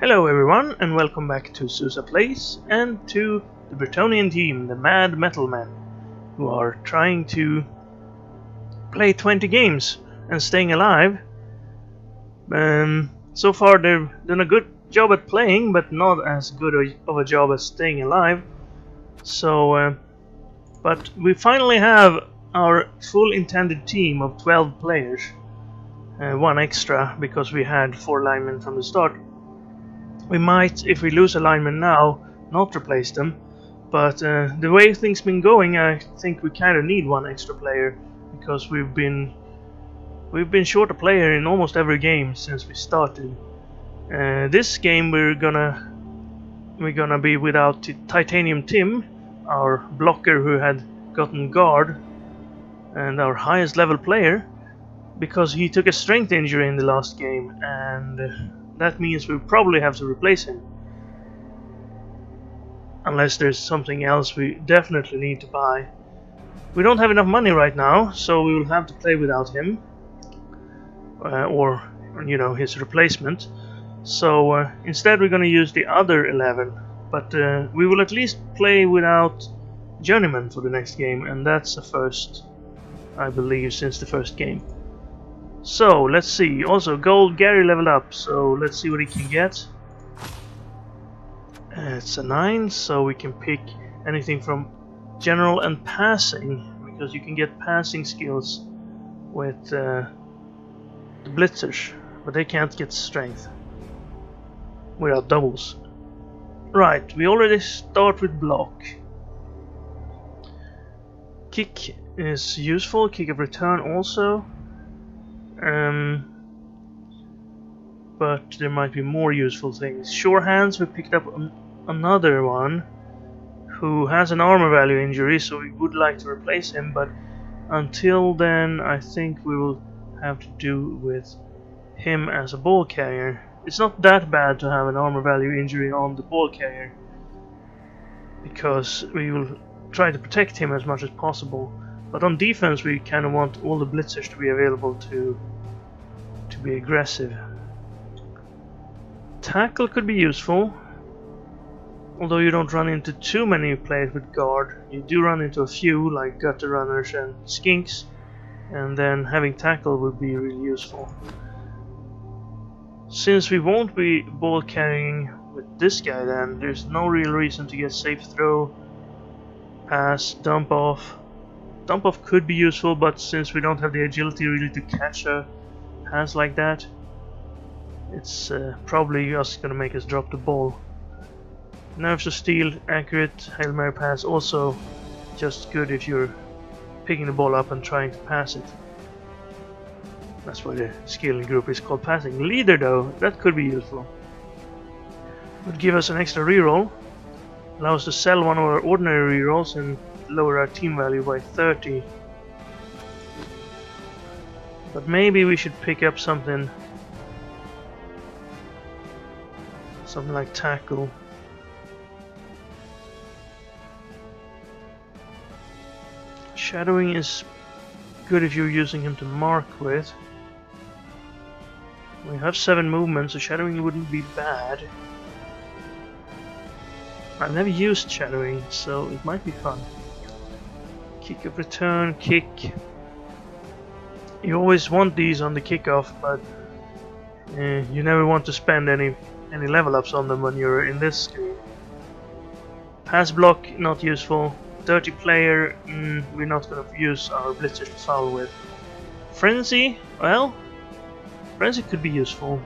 Hello everyone and welcome back to Susa Plays and to the Bretonnian team, the Mad Metal Men, who are trying to play 20 games and staying alive. So far they've done a good job at playing, but not as good of a job as staying alive. But we finally have our full intended team of 12 players. One extra because we had 4 linemen from the start. We might, if we lose a lineman now, not replace them, but the way things been going, I think we kind of need one extra player because we've been short a player in almost every game since we started. This game we're gonna be without Titanium Tim, our blocker who had gotten guard, and our highest level player, because he took a strength injury in the last game, and that means we'll probably have to replace him. Unless there's something else we definitely need to buy. We don't have enough money right now, so we will have to play without him. Or, you know, his replacement. So instead we're going to use the other 11. But we will at least play without Journeyman for the next game, and that's a first, I believe, since the first game. So, let's see. Also, Gold Gary leveled up, so let's see what he can get. It's a 9, so we can pick anything from General and Passing, because you can get passing skills with the Blitzers, but they can't get Strength without doubles. Right, we already start with Block. Kick is useful, Kick of Return also. But there might be more useful things. Sure Hands, we picked up another one who has an armor value injury, so we would like to replace him, but until then I think we will have to do with him as a ball carrier. It's not that bad to have an armor value injury on the ball carrier, because we will try to protect him as much as possible. But on defense we kind of want all the blitzers to be available to be aggressive. Tackle could be useful, although you don't run into too many players with guard. You do run into a few, like gutter runners and skinks, and then having tackle would be really useful. Since we won't be ball carrying with this guy, then there's no real reason to get safe throw, pass, dump off. Dump off could be useful, but since we don't have the agility really to catch a pass like that, it's probably just gonna make us drop the ball. Nerves of Steel, accurate, Hail Mary pass, also just good if you're picking the ball up and trying to pass it. That's why the skill group is called passing. Leader though, that could be useful. Would give us an extra reroll, allow us to sell one of our ordinary rerolls and lower our team value by 30. But maybe we should pick up something like tackle. Shadowing is good if you're using him to mark with. We have 7 movements, so shadowing wouldn't be bad. I've never used shadowing, so it might be fun. Kick of return, kick. You always want these on the kickoff, but you never want to spend any level ups on them when you're in this game. Pass block, not useful. Dirty player, we're not going to use our blitzers to foul with. Frenzy, well, Frenzy could be useful.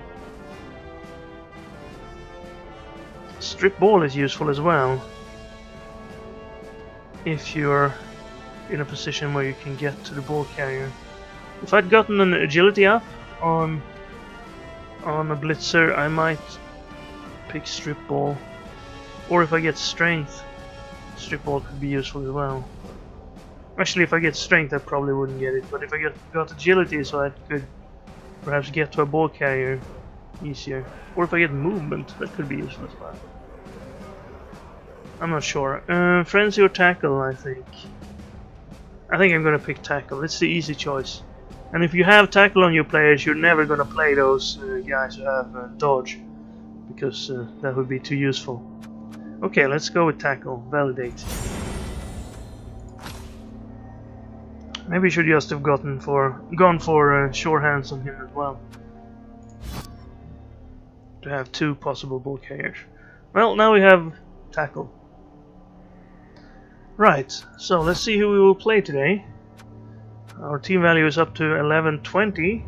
Strip ball is useful as well, if you're in a position where you can get to the ball carrier. If I'd gotten an agility up on a blitzer, I might pick strip ball. Or if I get strength, strip ball could be useful as well. Actually, if I get strength, I probably wouldn't get it. But if I got agility, so I could perhaps get to a ball carrier easier. Or if I get movement, that could be useful as well. I'm not sure. Frenzy or tackle, I think. I think I'm gonna pick tackle. It's the easy choice. And if you have tackle on your players, you're never gonna play those guys who have dodge, because that would be too useful. Okay, let's go with tackle. Validate. Maybe we should just have gone for sure hands on him as well, to have 2 possible ball carriers. Well, now we have tackle. Right, so let's see who we will play today. Our team value is up to 1120,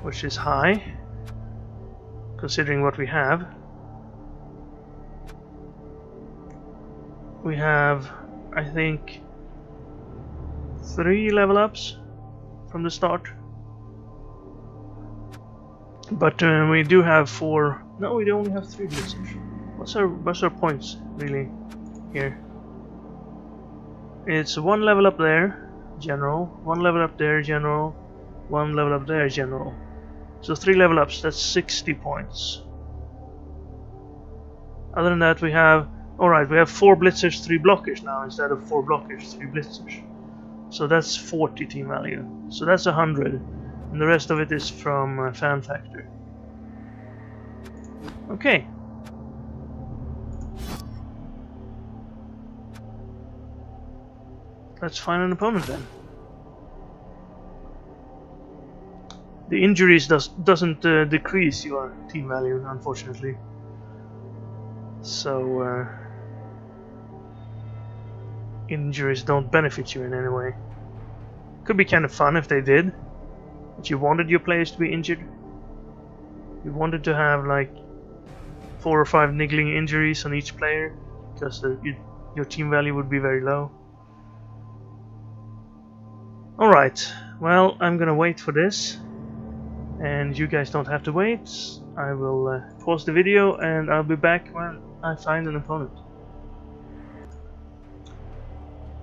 which is high, considering what we have. We have, I think, 3 level ups from the start. But we do have 4... No, we only have 3 blitzers. What's our points, really, here? It's 1 level up there, general, 1 level up there, general, 1 level up there, general. So 3 level ups, that's 60 points. Other than that, we have... Alright, we have 4 blitzers, 3 blockers now, instead of 4 blockers, 3 blitzers. So that's 40 team value. So that's 100. And the rest of it is from Fan Factor. Okay. Let's find an opponent then. The injuries doesn't decrease your team value, unfortunately. So injuries don't benefit you in any way. Could be kind of fun if they did. But you wanted your players to be injured. You wanted to have like 4 or 5 niggling injuries on each player, because your team value would be very low. Alright, well, I'm gonna wait for this, and you guys don't have to wait. I will pause the video and I'll be back when I find an opponent.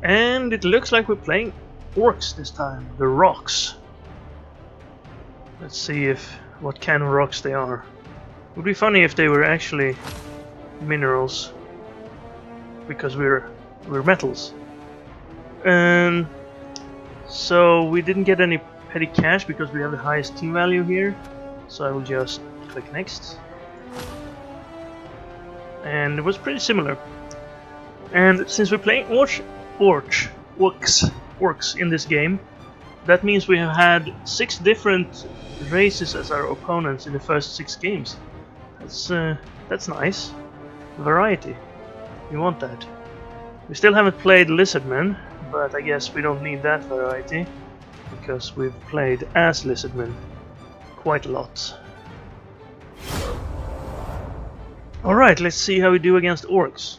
And it looks like we're playing orcs this time, the rocks. Let's see what kind of rocks they are. It would be funny if they were actually minerals, because we're metals. So we didn't get any petty cash because we have the highest team value here. So I will just click next. And it was pretty similar. And since we're playing orcs in this game, that means we have had 6 different races as our opponents in the first 6 games. That's nice. Variety. You want that. We still haven't played Lizardmen, but I guess we don't need that variety, because we've played as Lizardmen quite a lot. Alright, let's see how we do against orcs.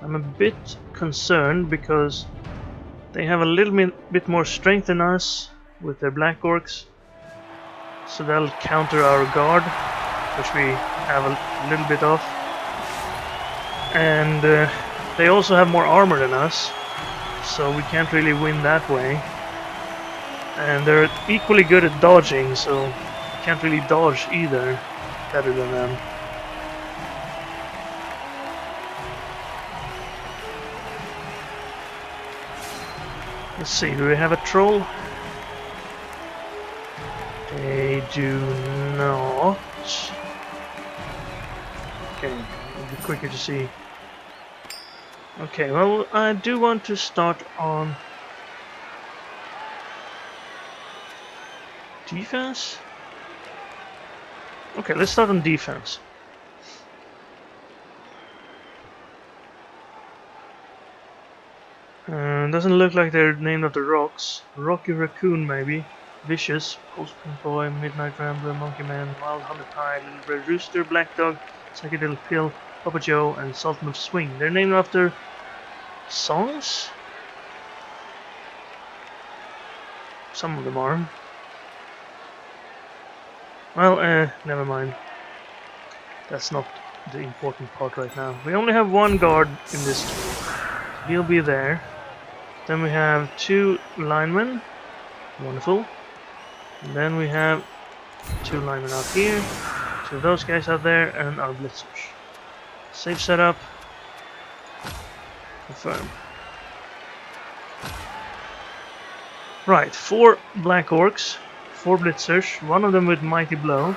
I'm a bit concerned because they have a little bit more strength than us with their black orcs, so they'll counter our guard, which we have a little bit of. And they also have more armor than us, so we can't really win that way. And they're equally good at dodging, so we can't really dodge either better than them. Let's see, do we have a troll? They do not. Okay, it'll be quicker to see. Okay, well, I do want to start on defense. Okay, let's start on defense. Doesn't look like they're named after rocks. Rocky Raccoon, maybe. Vicious, Postman Boy, Midnight Rambler, Monkey Man, Wild Hunter Pie, Little Red Rooster, Black Dog, Psychedelic Pill, Papa Joe, and Sultan of Swing. They're named after songs? Some of them are. Well, never mind. That's not the important part right now. We only have 1 guard in this game. He'll be there. Then we have 2 linemen. Wonderful. And then we have 2 linemen out here. 2 of those guys out there, and our blitzers. Safe setup. Confirm. Right, 4 black orcs, 4 blitzers, 1 of them with mighty blow.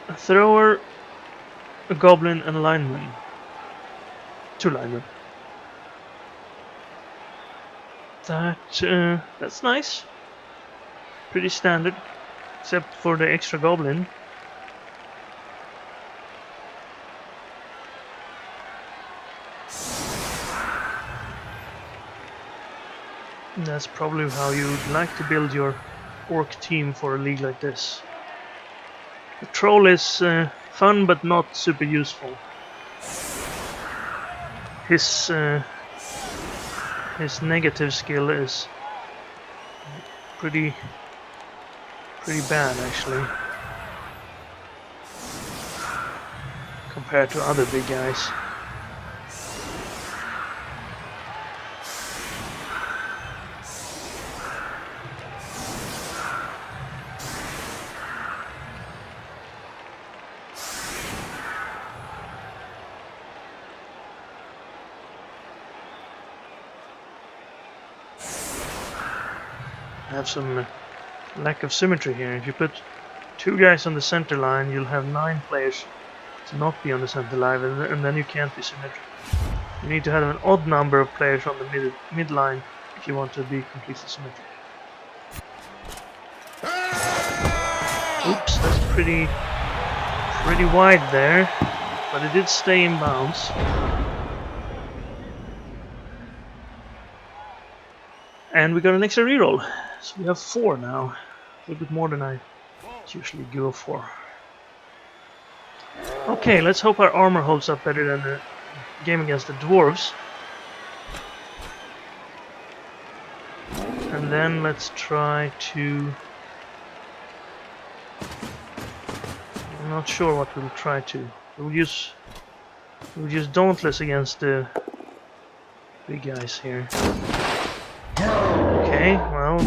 a thrower, a goblin, and a lineman. 2 linemen. That's nice. Pretty standard, except for the extra goblin. That's probably how you'd like to build your orc team for a league like this. The troll is fun but not super useful. His negative skill is pretty bad actually, compared to other big guys. Have some lack of symmetry here. If you put 2 guys on the center line, you'll have 9 players to not be on the center line, and then you can't be symmetric. You need to have an odd number of players on the mid line if you want to be completely symmetric. Oops, that's pretty wide there, but it did stay in bounds. And we got an extra reroll. So we have 4 now, a little bit more than I usually go for. Okay, let's hope our armor holds up better than the game against the dwarves. And then let's try to... I'm not sure what we'll try to. We'll use Dauntless against the big guys here. Okay, well,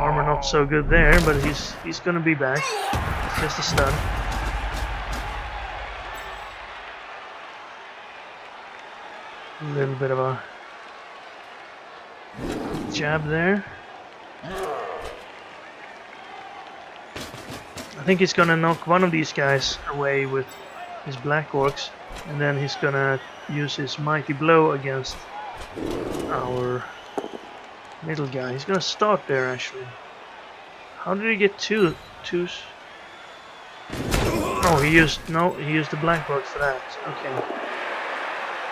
armor not so good there, but he's gonna be back. It's just a stun. A little bit of a jab there. I think he's gonna knock one of these guys away with his black orcs, and then he's gonna use his mighty blow against our middle guy. He's gonna start there actually. How did he get two? Oh, he used the black orc for that. Okay.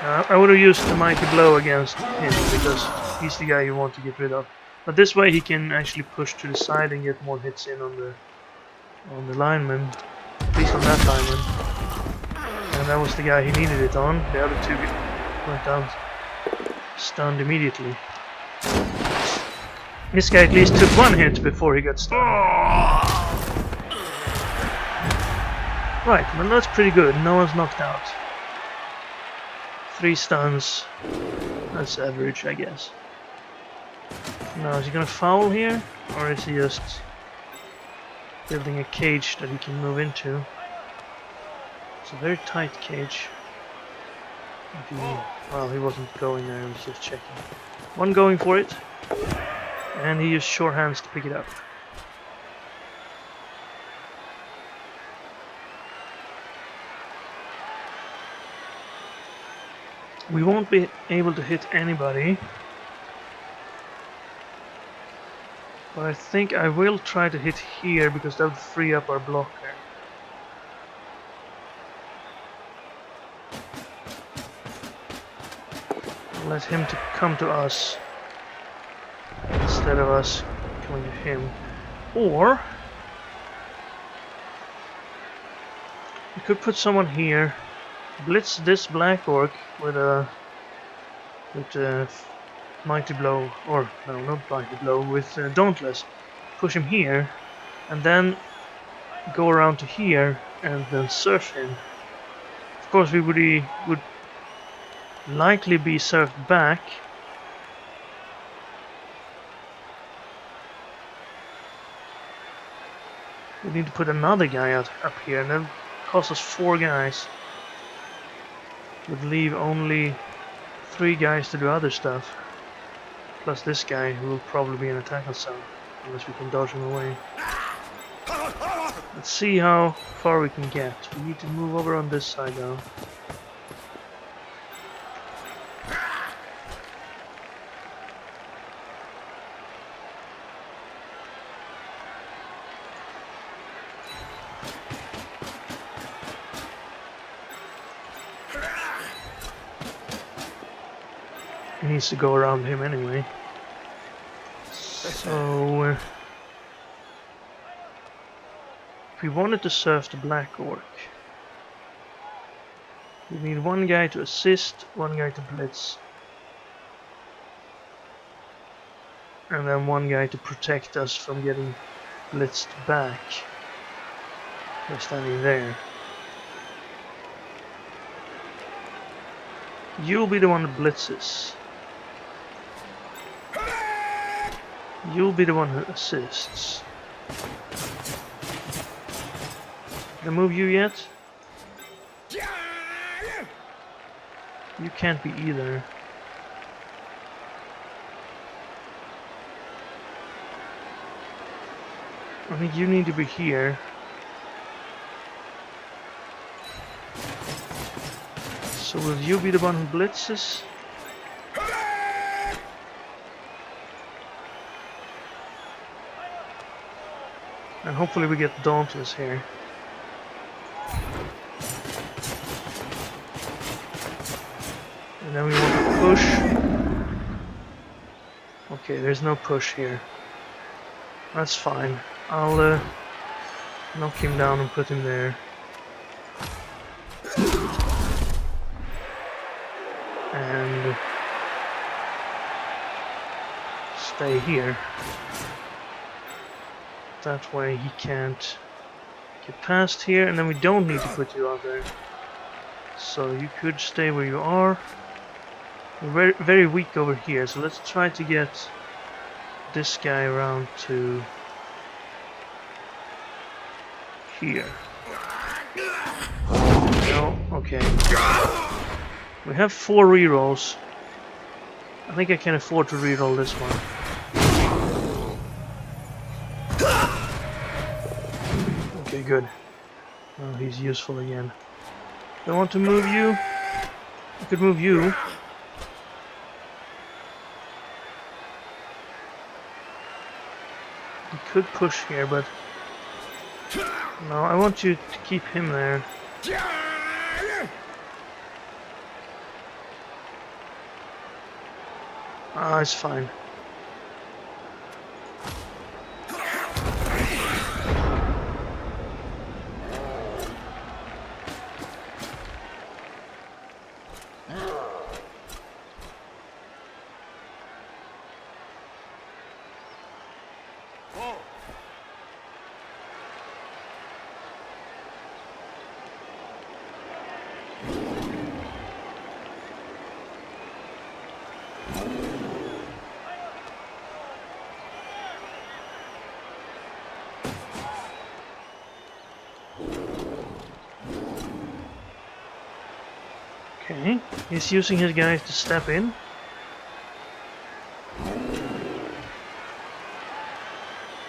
I would have used the mighty blow against him because he's the guy you want to get rid of. But this way he can actually push to the side and get more hits in on the lineman, at least on that lineman. And that was the guy he needed it on. The other 2 went down stunned immediately. This guy at least took 1 hit before he got stunned. Right, well that's pretty good. No one's knocked out. 3 stuns. That's average, I guess. Now, is he gonna foul here? Or is he just building a cage that he can move into? It's a very tight cage. Well, he wasn't going there, he was just checking. 1 going for it. And he used sure hands to pick it up. We won't be able to hit anybody, but I think I will try to hit here because that would free up our blocker. Let him to come to us instead of us coming to him. Or we could put someone here, blitz this black orc with a mighty blow, or no, not mighty blow, with Dauntless. Push him here, and then go around to here and then surf him. Of course, we would likely be surfed back. We need to put another guy up here, and that costs us 4 guys. Would leave only 3 guys to do other stuff. Plus this guy who will probably be in a tackle zone, unless we can dodge him away. Let's see how far we can get. We need to move over on this side now. He needs to go around him anyway. So, if we wanted to surf the Black Orc, we need one guy to assist, one guy to blitz, and then one guy to protect us from getting blitzed back. We're standing there. You'll be the one that blitzes. You'll be the one who assists. Did I move you yet? You can't be either. I think you need to be here. So will you be the one who blitzes? And hopefully we get Dauntless here. And then we want to push. Okay, there's no push here. That's fine. I'll knock him down and put him there. And stay here. That way he can't get past here, and then we don't need to put you out there. So you could stay where you are. We're very, very weak over here, so let's try to get this guy around to here. No, okay. We have 4 rerolls. I think I can afford to reroll this one. Okay, good. Oh, he's useful again. Do I want to move you? I could move you. We could push here, but no, I want you to keep him there. Ah, it's fine. Okay, he's using his guys to step in.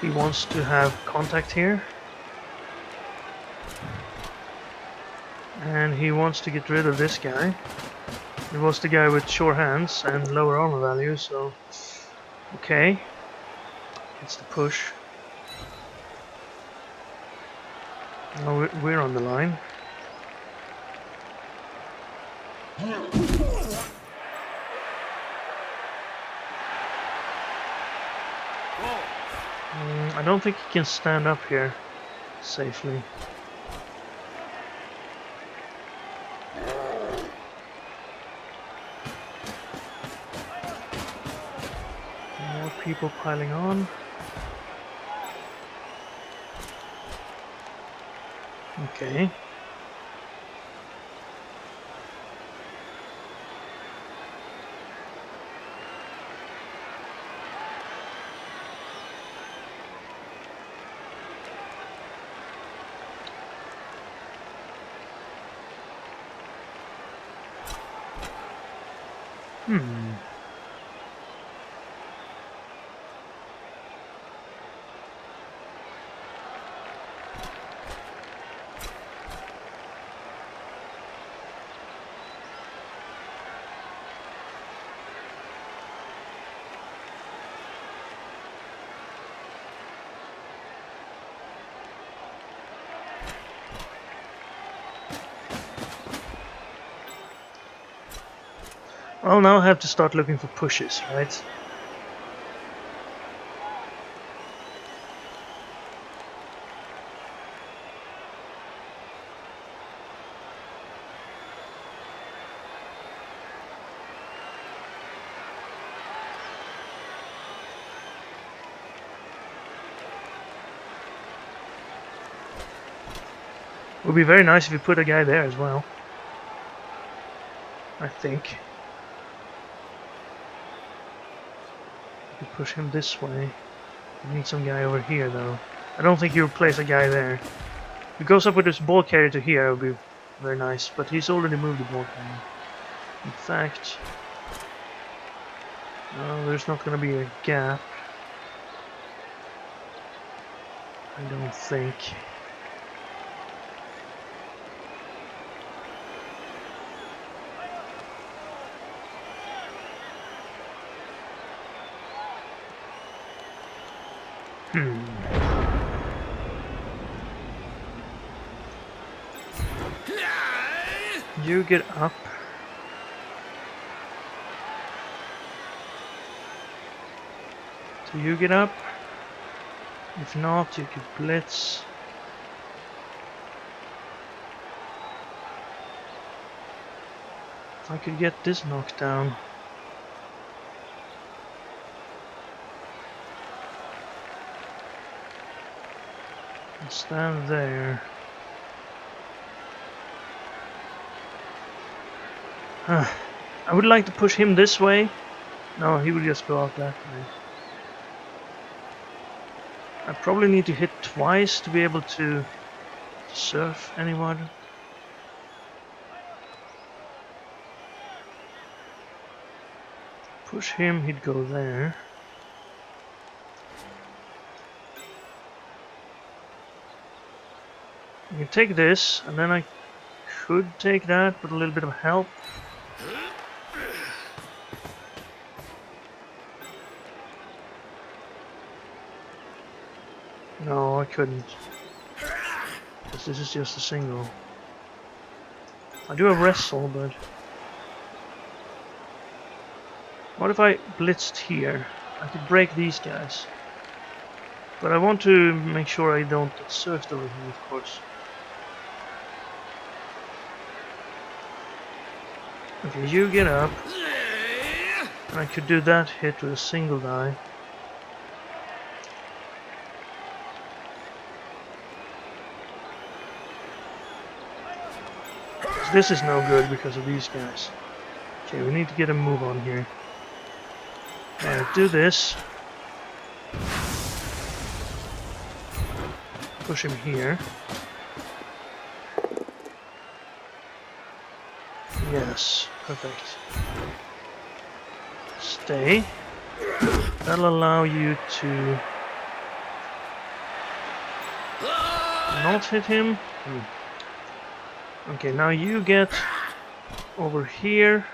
He wants to have contact here. And he wants to get rid of this guy. He was the guy with sure hands and lower armor value, so... Okay. It's the push. Now we're on the line. I don't think he can stand up here safely. More people piling on. Okay. I'll now have to start looking for pushes, right? It would be very nice if we put a guy there as well. I think. We could push him this way. We need some guy over here though. I don't think he'll place a guy there. If he goes up with his ball carrier to here, it would be very nice. But he's already moved the ball carrier. In fact, no, there's not going to be a gap. I don't think. You get up. Do you get up? If not, you could blitz. I could get this knocked down. And stand there. I would like to push him this way. No, he will just go out that way. I probably need to hit twice to be able to surf anyone. Push him, he'd go there. You can take this, and then I could take that with a little bit of help. No, I couldn't. Because this is just a single. I do a wrestle, but... What if I blitzed here? I could break these guys. But I want to make sure I don't get surfed over here, of course. Okay, you get up. I could do that hit with a single die. This is no good because of these guys. Okay, we need to get a move on here. Alright, do this. Push him here. Yes, perfect. Stay. That'll allow you to not hit him. Okay, now you get over here.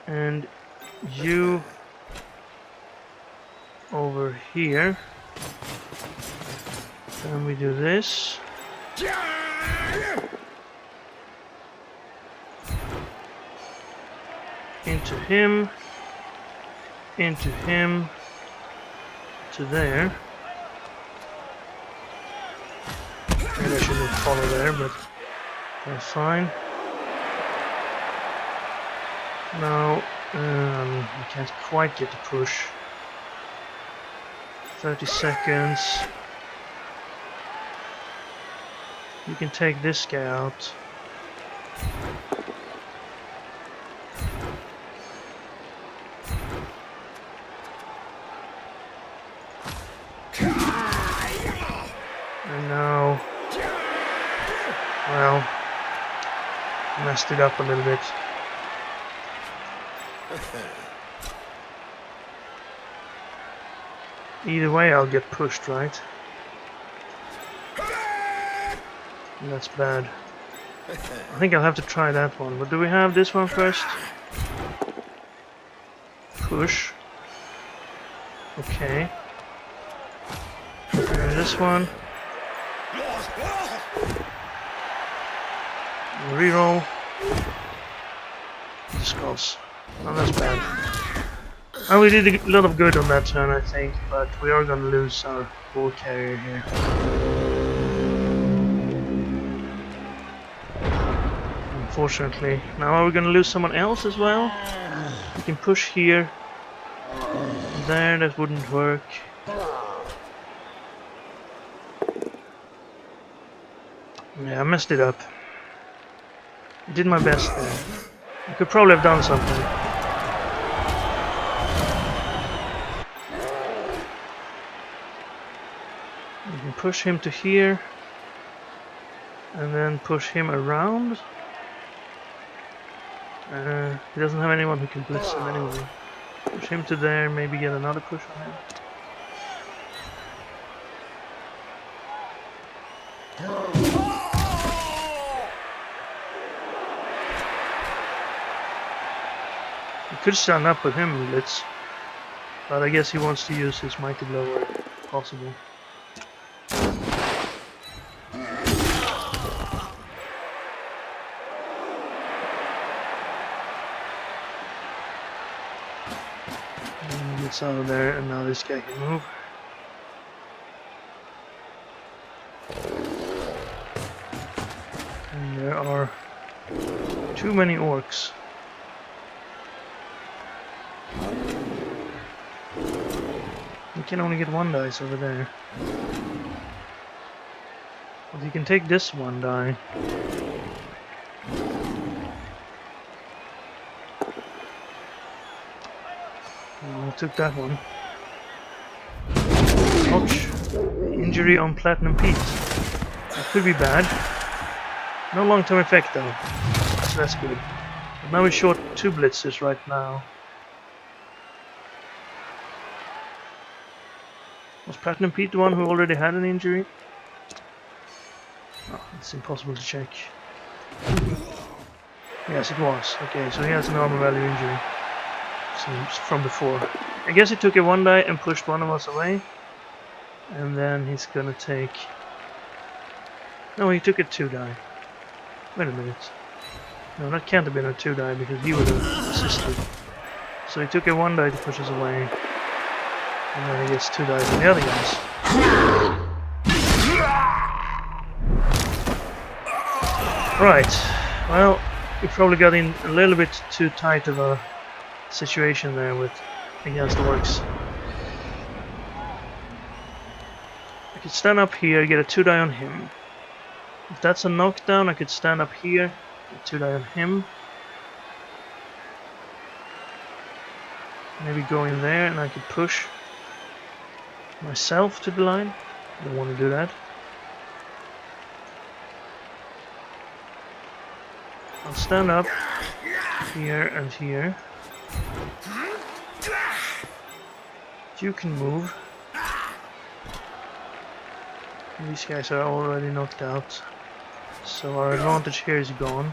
And you over here. Then we do this. Into him. Into him. To there. Maybe I shouldn't follow there, but that's fine. Now, we can't quite get the push. 30 seconds. You can take this guy out. And now, well, messed it up a little bit. Either way, I'll get pushed, right? And that's bad. I think I'll have to try that one. But do we have this one first? Push. Okay. And this one. Reroll. Discuss. Oh, that's bad. Oh, we did a lot of good on that turn, I think, but we are gonna lose our ball carrier here. Unfortunately. Now are we gonna lose someone else as well? We can push here. There, that wouldn't work. Yeah, I messed it up. I did my best there. I could probably have done something. We can push him to here. And then push him around. He doesn't have anyone who can blitz him anyway. Push him to there, maybe get another push on him. We could stand up with him, blitz. But I guess he wants to use his mighty blow where possible. Gets out of there, and now this guy can move. And there are too many orcs. You can only get one dice over there. But you can take this one die. Took that one. Ouch. Injury on Platinum Pete. That could be bad. No long-term effect though. So that's good. But now we're short 2 blitzers right now. Was Platinum Pete the one who already had an injury? Oh, it's impossible to check. Yes, it was. Okay, so he has an armor value injury. From before. I guess he took a 1 die and pushed one of us away. And then he's gonna take... No, he took a 2 die. Wait a minute. No, that can't have been a 2 die because he would have assisted. So he took a 1 die to push us away. And then he gets 2 dice from the other guys. Right. Well, we probably got in a little bit too tight of a situation there with against the orcs. I could stand up here, get a 2 die on him. If that's a knockdown, I could stand up here, get 2 die on him. Maybe go in there and I could push myself to the line. I don't want to do that. I'll stand up here and here. You can move. These guys are already knocked out, so our advantage here is gone.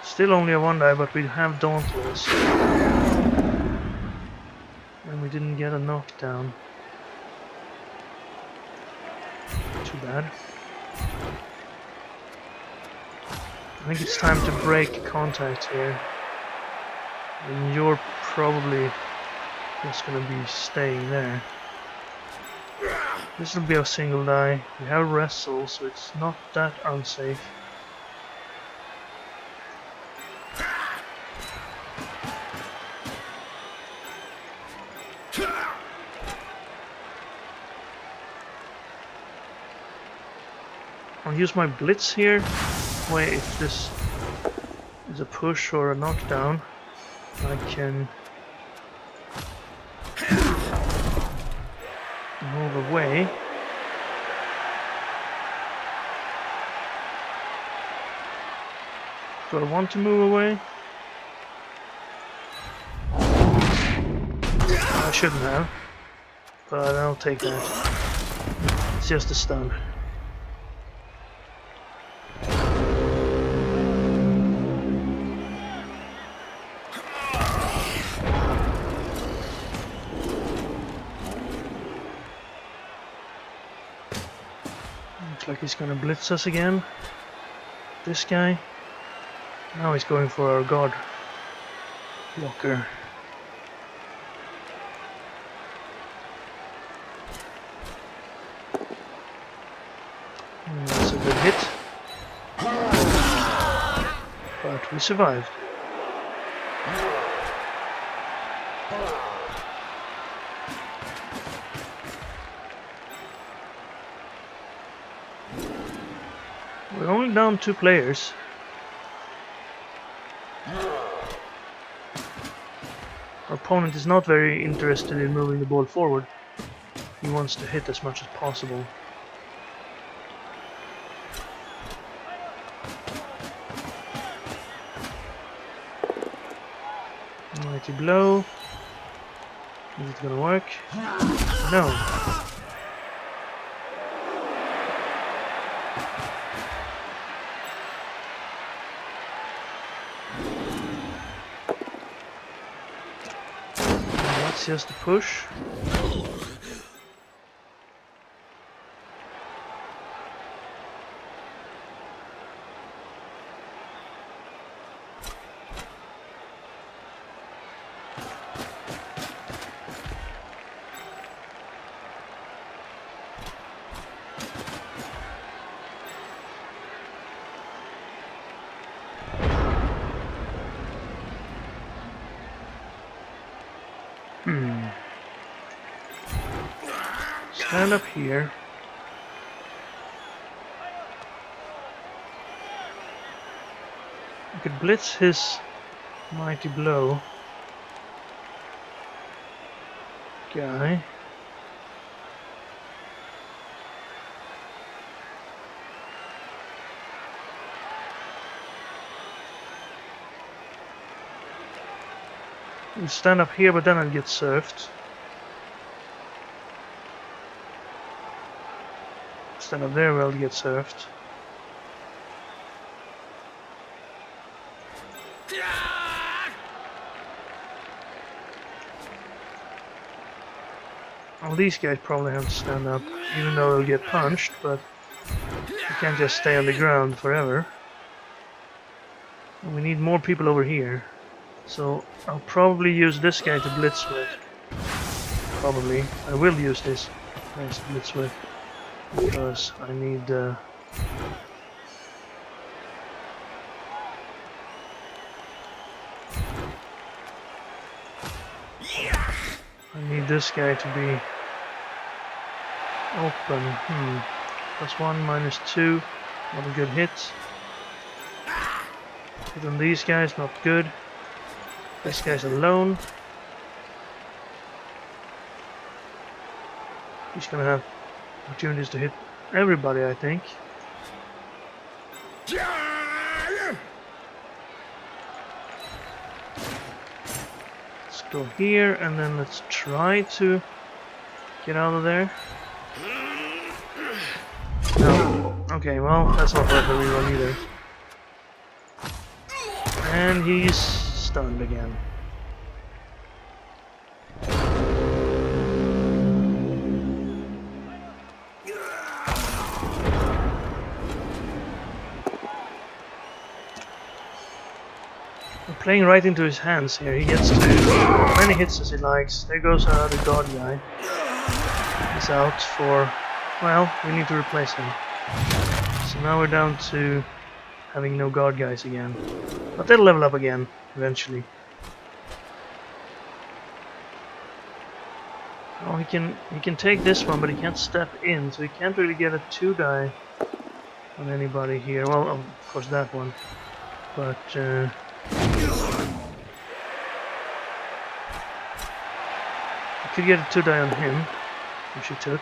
Still only a 1 die, but we have Dauntless. And we didn't get a knockdown. Too bad. I think it's time to break contact here. And you're probably just gonna be staying there. This will be a single die. We have wrestle, so it's not that unsafe. I'll use my blitz here. Wait, if this is a push or a knockdown, I can move away. Do I want to move away? I shouldn't have, but I'll take that. It's just a stun. Looks like he's gonna blitz us again. This guy. Now he's going for our guard blocker. That's a good hit. But we survived. We're only down 2 players. Our opponent is not very interested in moving the ball forward. He wants to hit as much as possible. Mighty blow. Is it gonna work? No. That's just a push. Stand up here. I could blitz his mighty blow guy. You stand up here, but then I'll get surfed. Stand up there, we'll get surfed. Well, these guys probably have to stand up, even though they'll get punched, but you can't just stay on the ground forever. And we need more people over here. So I'll probably use this guy to blitz with. Probably. I will use this guy to blitz with. Because I need this guy to be open. +1, -2. Not a good hit. Hit on these guys, not good. This guy's alone. He's gonna have opportunities to hit everybody, I think. Let's go here and then let's try to get out of there. No. Okay, well, that's not worth a rerun either. And he's stunned again. We're playing right into his hands here. He gets to as many hits as he likes. There goes our other guard guy. He's out for... well, we need to replace him. So now we're down to having no guard guys again. But they'll level up again, eventually. Oh, he can take this one, but he can't step in, so he can't really get a 2-die on anybody here. Well, of course that one. But, he could get a 2-die on him, which he took.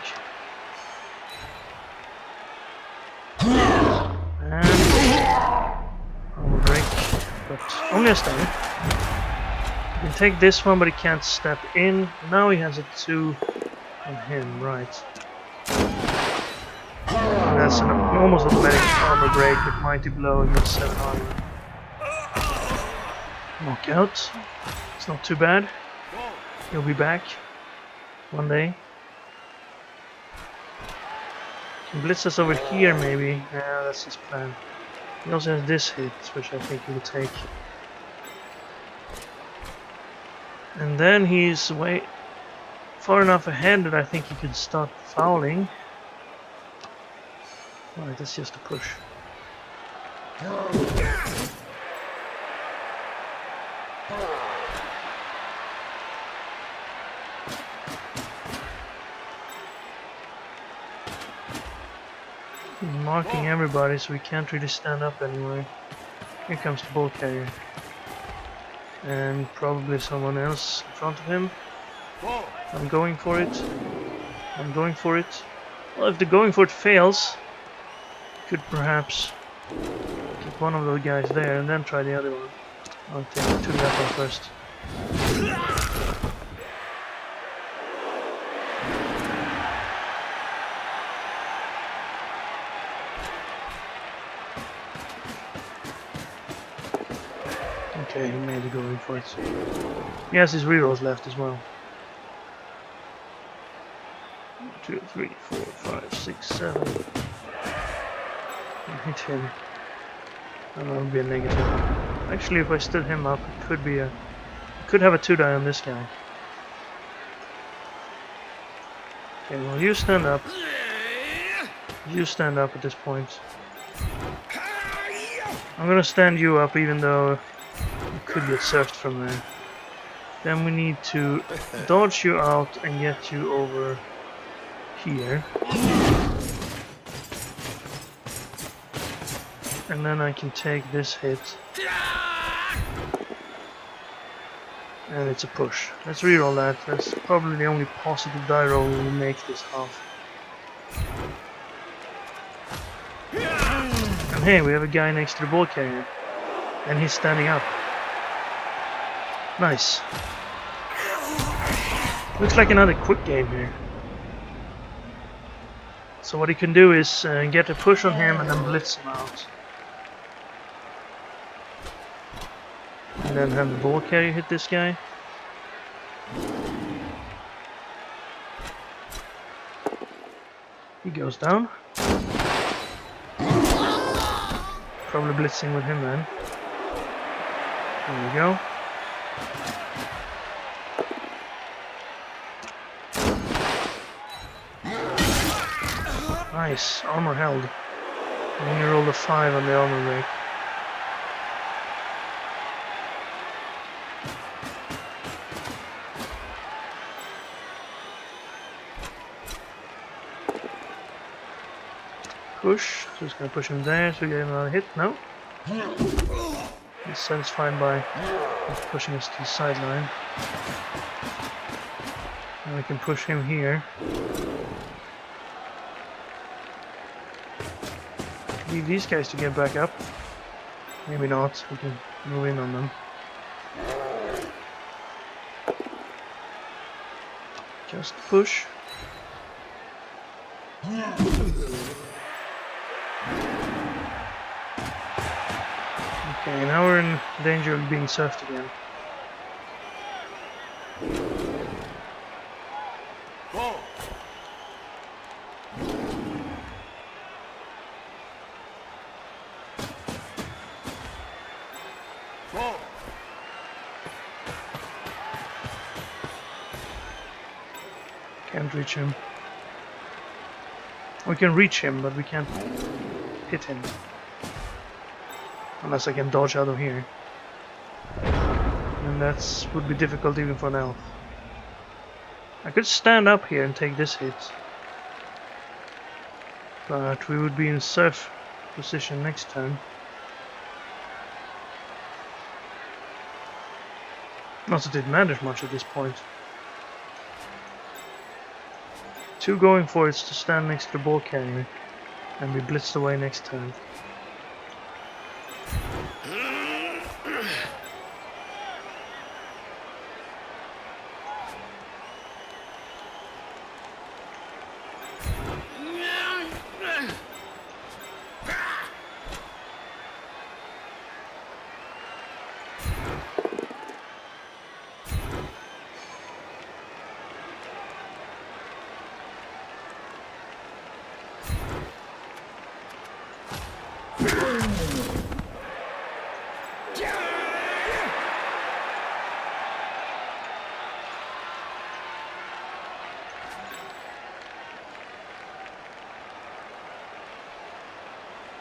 And armor break, but only a stun. He can take this one, but he can't step in. Now he has a 2 on him, right. And that's an almost automatic armor break with mighty blow and 7 armor. Knockout. It's not too bad. He'll be back one day. Can blitz us over here maybe. Yeah, that's his plan. He also has this hit, which I think he will take. And then he's way far enough ahead that I think he could start fouling. Alright, that's just a push. He's marking everybody, so we can't really stand up anyway. Here comes the ball carrier. And probably someone else in front of him. I'm going for it. I'm going for it. Well, if the going for it fails, could perhaps get one of those guys there and then try the other one. I'll take it to that one first. Okay, he made the going for it. He has his rerolls left as well. 1, 2, 3, 4, 5, 6, 7. I hit him. And that would be a negative. Actually, if I stood him up, it could be a... could have a 2-die on this guy. Okay, well, you stand up. You stand up at this point. I'm gonna stand you up even though you could get surfed from there. Then we need to dodge you out and get you over here. And then I can take this hit. And it's a push. Let's reroll that. That's probably the only positive die roll we will make this half. And hey, we have a guy next to the ball carrier. And he's standing up. Nice. Looks like another quick game here. So what he can do is get a push on him and then blitz him out. And then have the ball carrier hit this guy. He goes down. Probably blitzing with him then. There we go. Nice, armor held. And then you rolled a 5 on the armor break. Push, so it's gonna push him there, so we get another hit. No. He's satisfied by pushing us to the sideline. And we can push him here. Leave these guys to get back up. Maybe not, we can move in on them. Just push. Okay, now we're in danger of being surfed again. Can't reach him. We can reach him, but we can't hit him. Unless I can dodge out of here. And that would be difficult even for an elf. I could stand up here and take this hit. But we would be in surf position next turn. Not that it matters much at this point. 2 going for it to stand next to the ball carrier and be blitzed away next turn.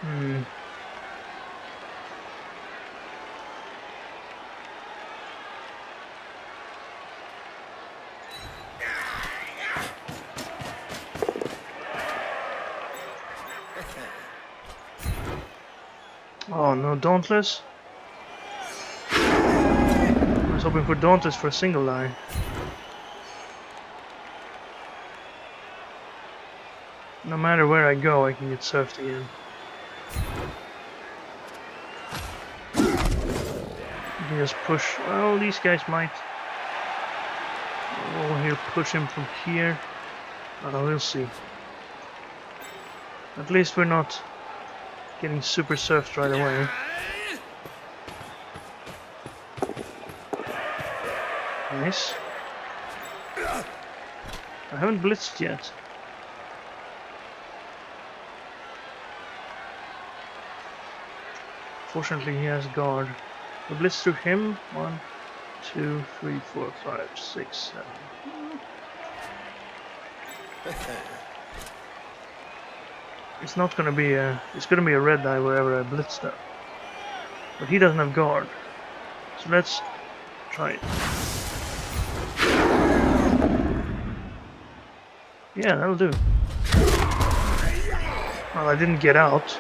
Hmm. Oh no, Dauntless? I was hoping for Dauntless for a single line. No matter where I go, I can get surfed again. You can just push. Well, these guys might. Oh, he'll push him from here. Oh, we'll see. At least we're not getting super surfed right away. Nice. I haven't blitzed yet. Fortunately, he has guard. We blitz through him. 1, 2, 3, 4, 5, 6, 7. It's not gonna be a. It's gonna be a red eye wherever I blitz though. But he doesn't have guard. So let's try it. Yeah, that'll do. Well, I didn't get out.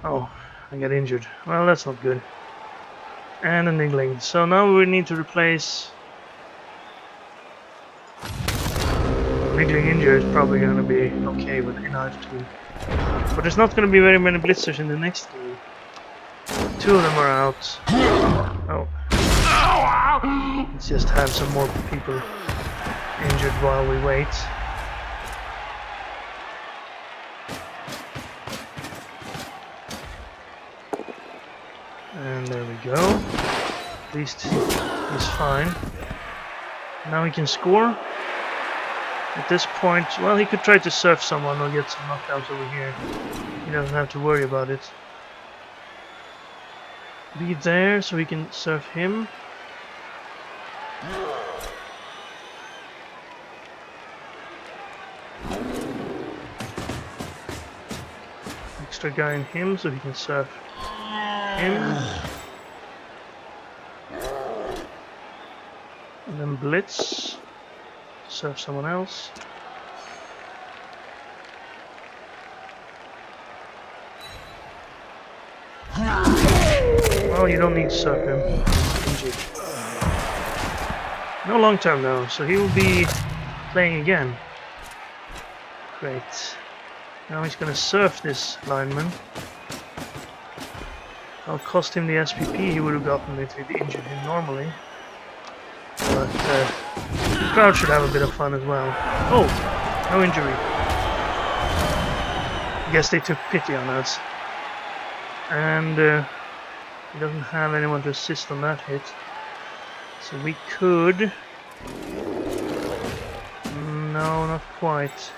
Oh, I got injured. Well, that's not good. And a niggling. So now we need to replace. Niggling injury is probably going to be okay with knife too. But there's not going to be very many blitzers in the next game. 2 of them are out. Oh. Let's just have some more people injured while we wait. And there we go. At least he's fine. Now he can score. At this point, well, he could try to surf someone or get some knockdowns over here. He doesn't have to worry about it. Be there so we can surf him. Extra guy in him so he can surf him. And then blitz. Surf someone else. Well, you don't need to surf him. Injured. No long term though, so he will be playing again. Great. Now he's gonna surf this lineman. I'll cost him the SPP he would have gotten if he'd injured him normally. But the crowd should have a bit of fun as well. Oh, no injury. I guess they took pity on us. And he doesn't have anyone to assist on that hit. So we could... No, not quite.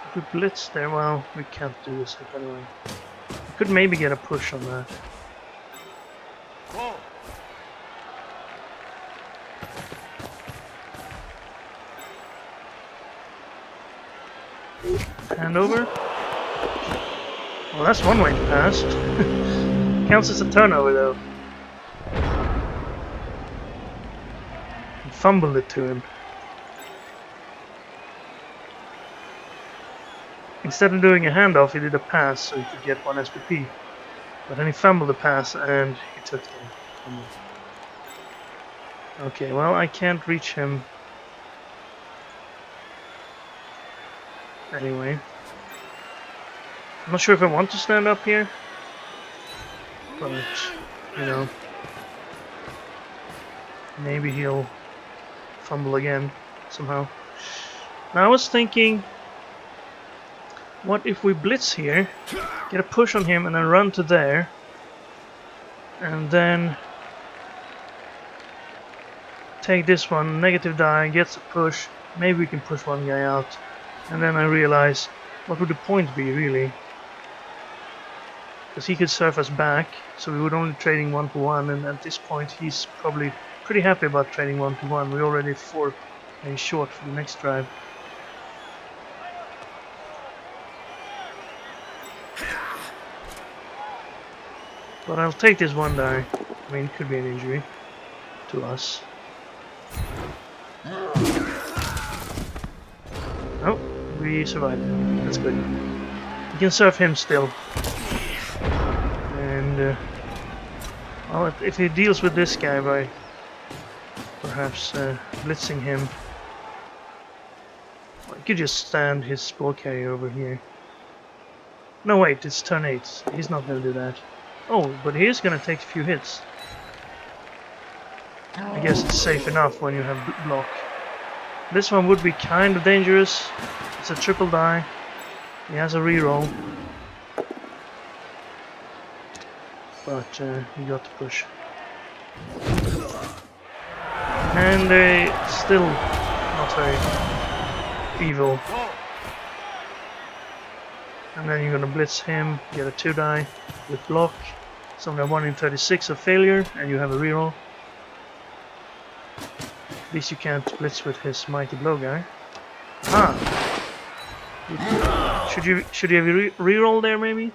If we blitz there, well, we can't do this anyway. We could maybe get a push on that. Hand over. Well, that's one way to pass. Counts as a turnover though. Fumbled it to him. Instead of doing a handoff, he did a pass so he could get 1 SPP. But then he fumbled the pass and he took the fumble. Okay, well, I can't reach him anyway. I'm not sure if I want to stand up here, but, you know, maybe he'll fumble again somehow. Now I was thinking, what if we blitz here, get a push on him and then run to there, and then take this one, negative die, gets a push, maybe we can push one guy out, and then I realize, what would the point be really? because he could surf us back, so we would only trading 1-1, and at this point he's probably pretty happy about trading 1-1. We're already 4 days short for the next drive. But I'll take this one die. I mean, it could be an injury to us. Oh, we survived. That's good. We can surf him still. And well, if he deals with this guy by perhaps blitzing him, well, I could just stand his ball carrier over here. No, wait, it's turn 8. He's not going to do that. Oh, but he is going to take a few hits. I guess it's safe enough when you have block. This one would be kind of dangerous. It's a triple die. He has a reroll. But he got the push. And they still not very evil. And then you're gonna blitz him, get a 2 die with block. So now 1 in 36 of failure, and you have a reroll. At least you can't blitz with his mighty blow guy. Ah! Should you have a reroll there maybe?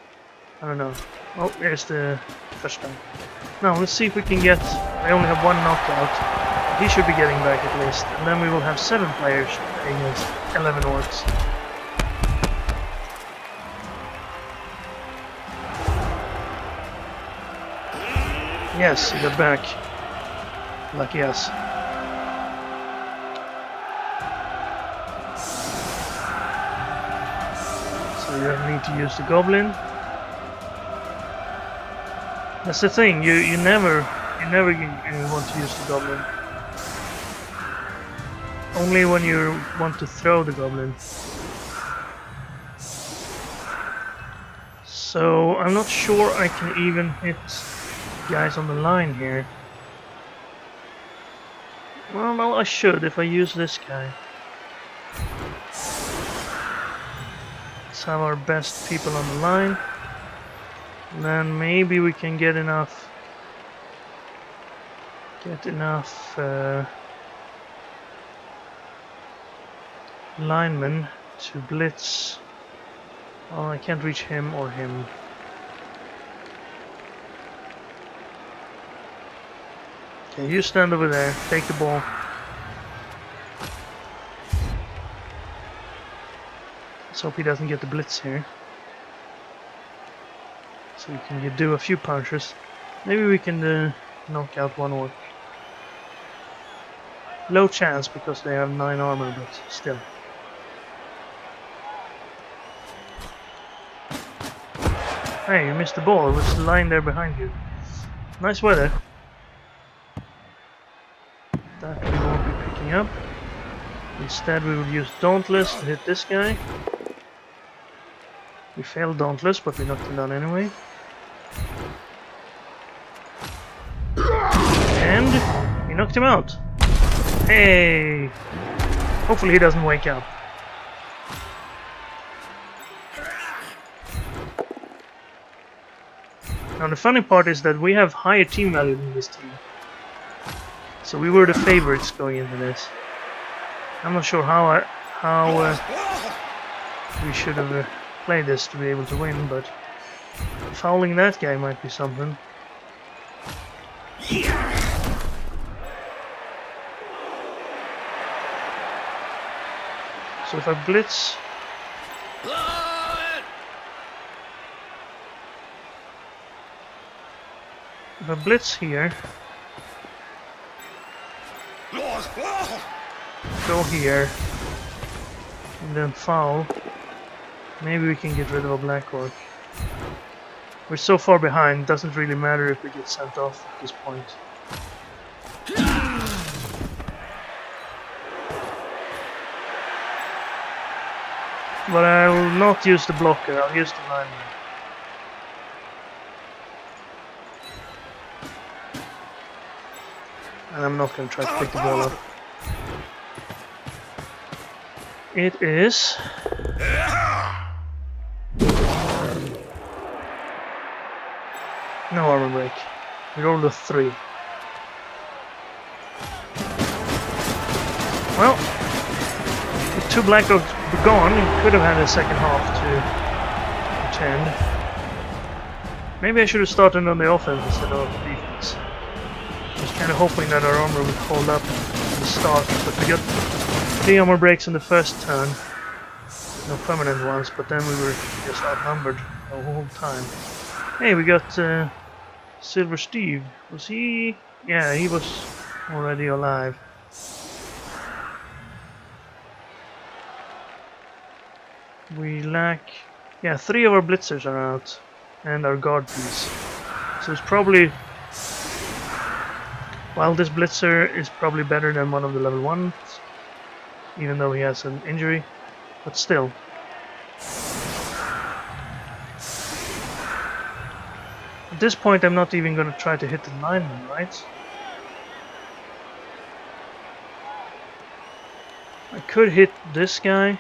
I don't know. Oh, there's the touchdown. Now let's see if we can get. I only have 1 knockout. He should be getting back at least, and then we will have 7 players against 11 orcs. Yes, he got back. Lucky us. So you need to use the goblin. That's the thing. You never want to use the goblin. Only when you want to throw the goblin. So I'm not sure I can even hit guys on the line here. Well, I should if I use this guy. Let's have our best people on the line. And then maybe we can get enough linemen to blitz. Oh, I can't reach him or him. Okay, you stand over there, take the ball. Let's hope he doesn't get the blitz here. So we can do a few punches. Maybe we can knock out 1 orc. Low chance because they have 9 armor, but still. Hey, you missed the ball. It was lying there behind you. Nice weather. That we won't be picking up. Instead we will use Dauntless to hit this guy. We failed Dauntless, but we knocked him down anyway. And we knocked him out. Hey! Hopefully he doesn't wake up. Now the funny part is that we have higher team value than this team. So we were the favorites going into this. I'm not sure how we should have played this to be able to win, but fouling that guy might be something. So if I blitz... If I blitz here... Go here... And then foul... Maybe we can get rid of a black orc. We're so far behind, doesn't really matter if we get sent off at this point. But I will not use the blocker, I'll use the lineman. And I'm not going to try to pick the ball up. It is... No armor break. We rolled a 3. Well, with 2 black dogs gone, we could have had a second half to pretend. Maybe I should have started on the offense instead of the defense. I was kind of hoping that our armor would hold up at the start, but we got 3 armor breaks in the first turn. No permanent ones, but then we were just outnumbered the whole time. Hey, we got Silver Steve. Was he? Yeah, he was already alive. We lack... Yeah, 3 of our blitzers are out. And our guard piece. So it's probably... Well, this blitzer is probably better than one of the level 1s. Even though he has an injury. But still. At this point I'm not even going to try to hit the lineman, right? I could hit this guy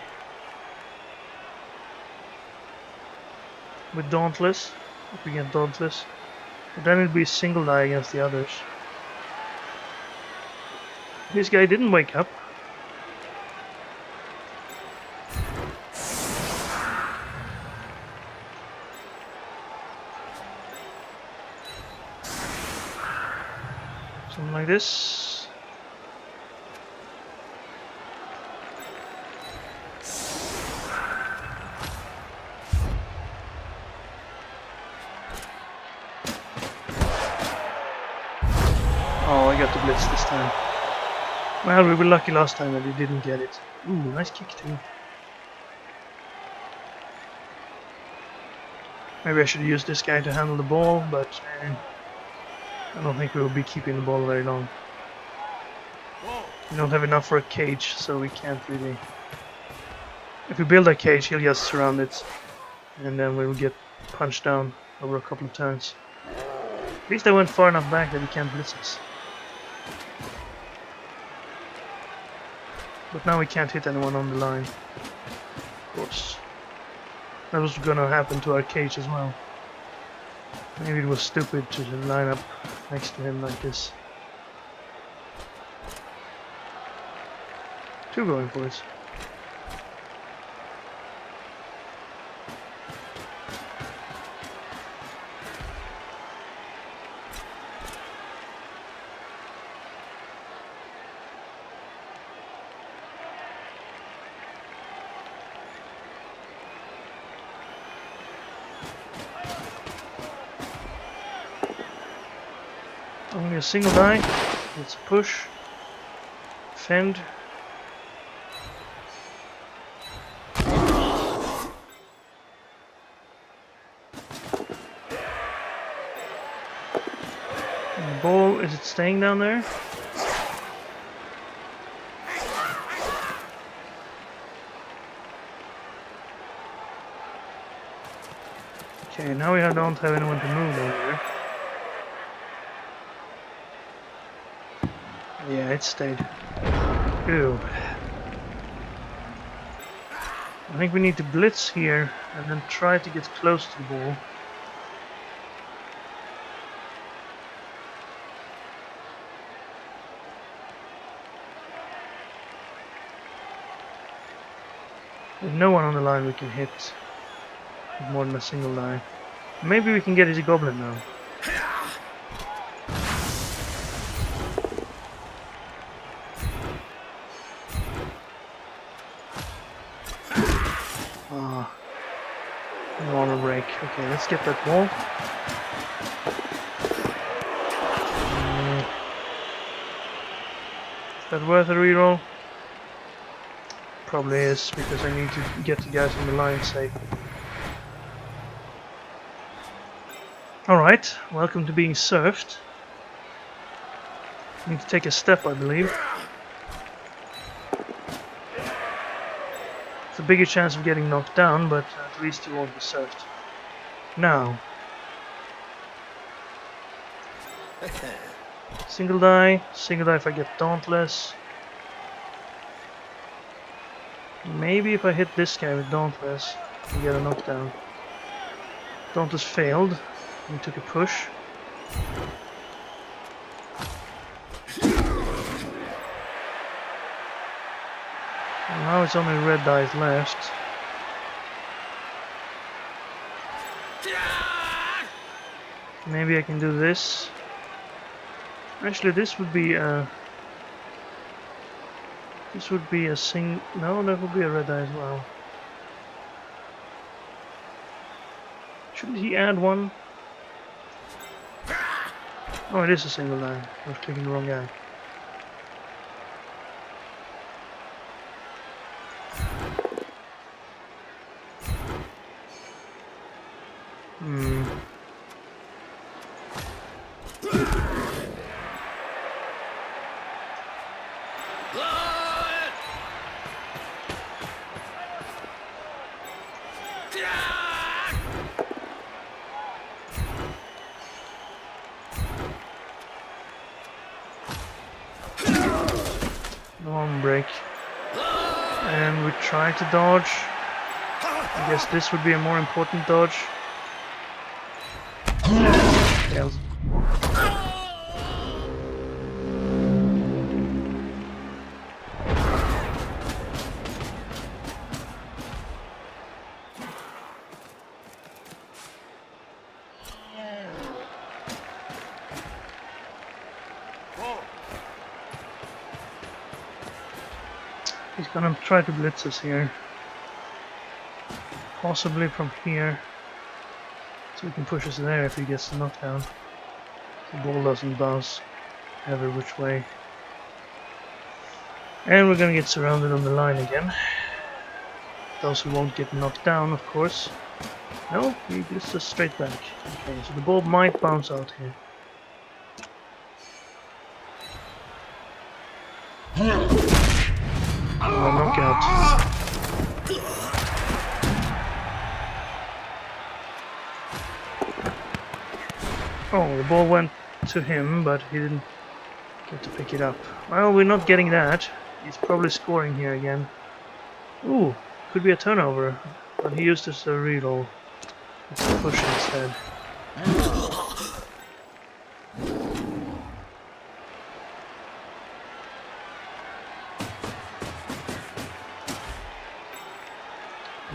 with Dauntless, if we get Dauntless. But then it'd be a single die against the others. This guy didn't wake up. Something like this. Oh, I got the blitz this time. Well, we were lucky last time that he didn't get it. Ooh, nice kick too. Maybe I should use this guy to handle the ball, but I don't think we will be keeping the ball very long. We don't have enough for a cage, so we can't really... If we build a cage, he'll just surround it, and then we will get punched down over a couple of turns. At least I went far enough back that he can't blitz us. But now we can't hit anyone on the line. Of course. That was gonna happen to our cage as well. Maybe it was stupid to line up next to him like this. 2 going for it. Only a single die. It's a push. Fend. And the ball, is it staying down there? Okay, now we don't have anyone to move over there. Yeah, it stayed. Ew. I think we need to blitz here and then try to get close to the ball. There's no one on the line we can hit with more than a single die. Maybe we can get his goblin now. Armor break. Okay, let's get that ball. Is that worth a reroll? Probably is, because I need to get the guys on the line safe. Alright, welcome to being surfed. Need to take a step, I believe. It's a bigger chance of getting knocked down, but at least you won't be surfed. Now. Single die if I get Dauntless. Maybe if I hit this guy with Dauntless, I get a knockdown. Dauntless failed. We took a push. And now it's only red dice left. Maybe I can do this. Actually, this would be a... This would be a sing... No, that would be a red die as well. Shouldn't he add one? Oh, it is a single die. I was clicking the wrong guy. One break. And we try to dodge. I guess this would be a more important dodge. Fails. He's gonna try to blitz us here. Possibly from here. So he can push us there if he gets the knockdown. The ball doesn't bounce every which way. And we're gonna get surrounded on the line again. Those who won't get knocked down, of course. No, he gets us straight back. Okay, so the ball might bounce out here. Oh, knockout. Oh, the ball went to him, but he didn't get to pick it up. Well, we're not getting that. He's probably scoring here again. Ooh, could be a turnover, but he used this to reroll. It's a push instead.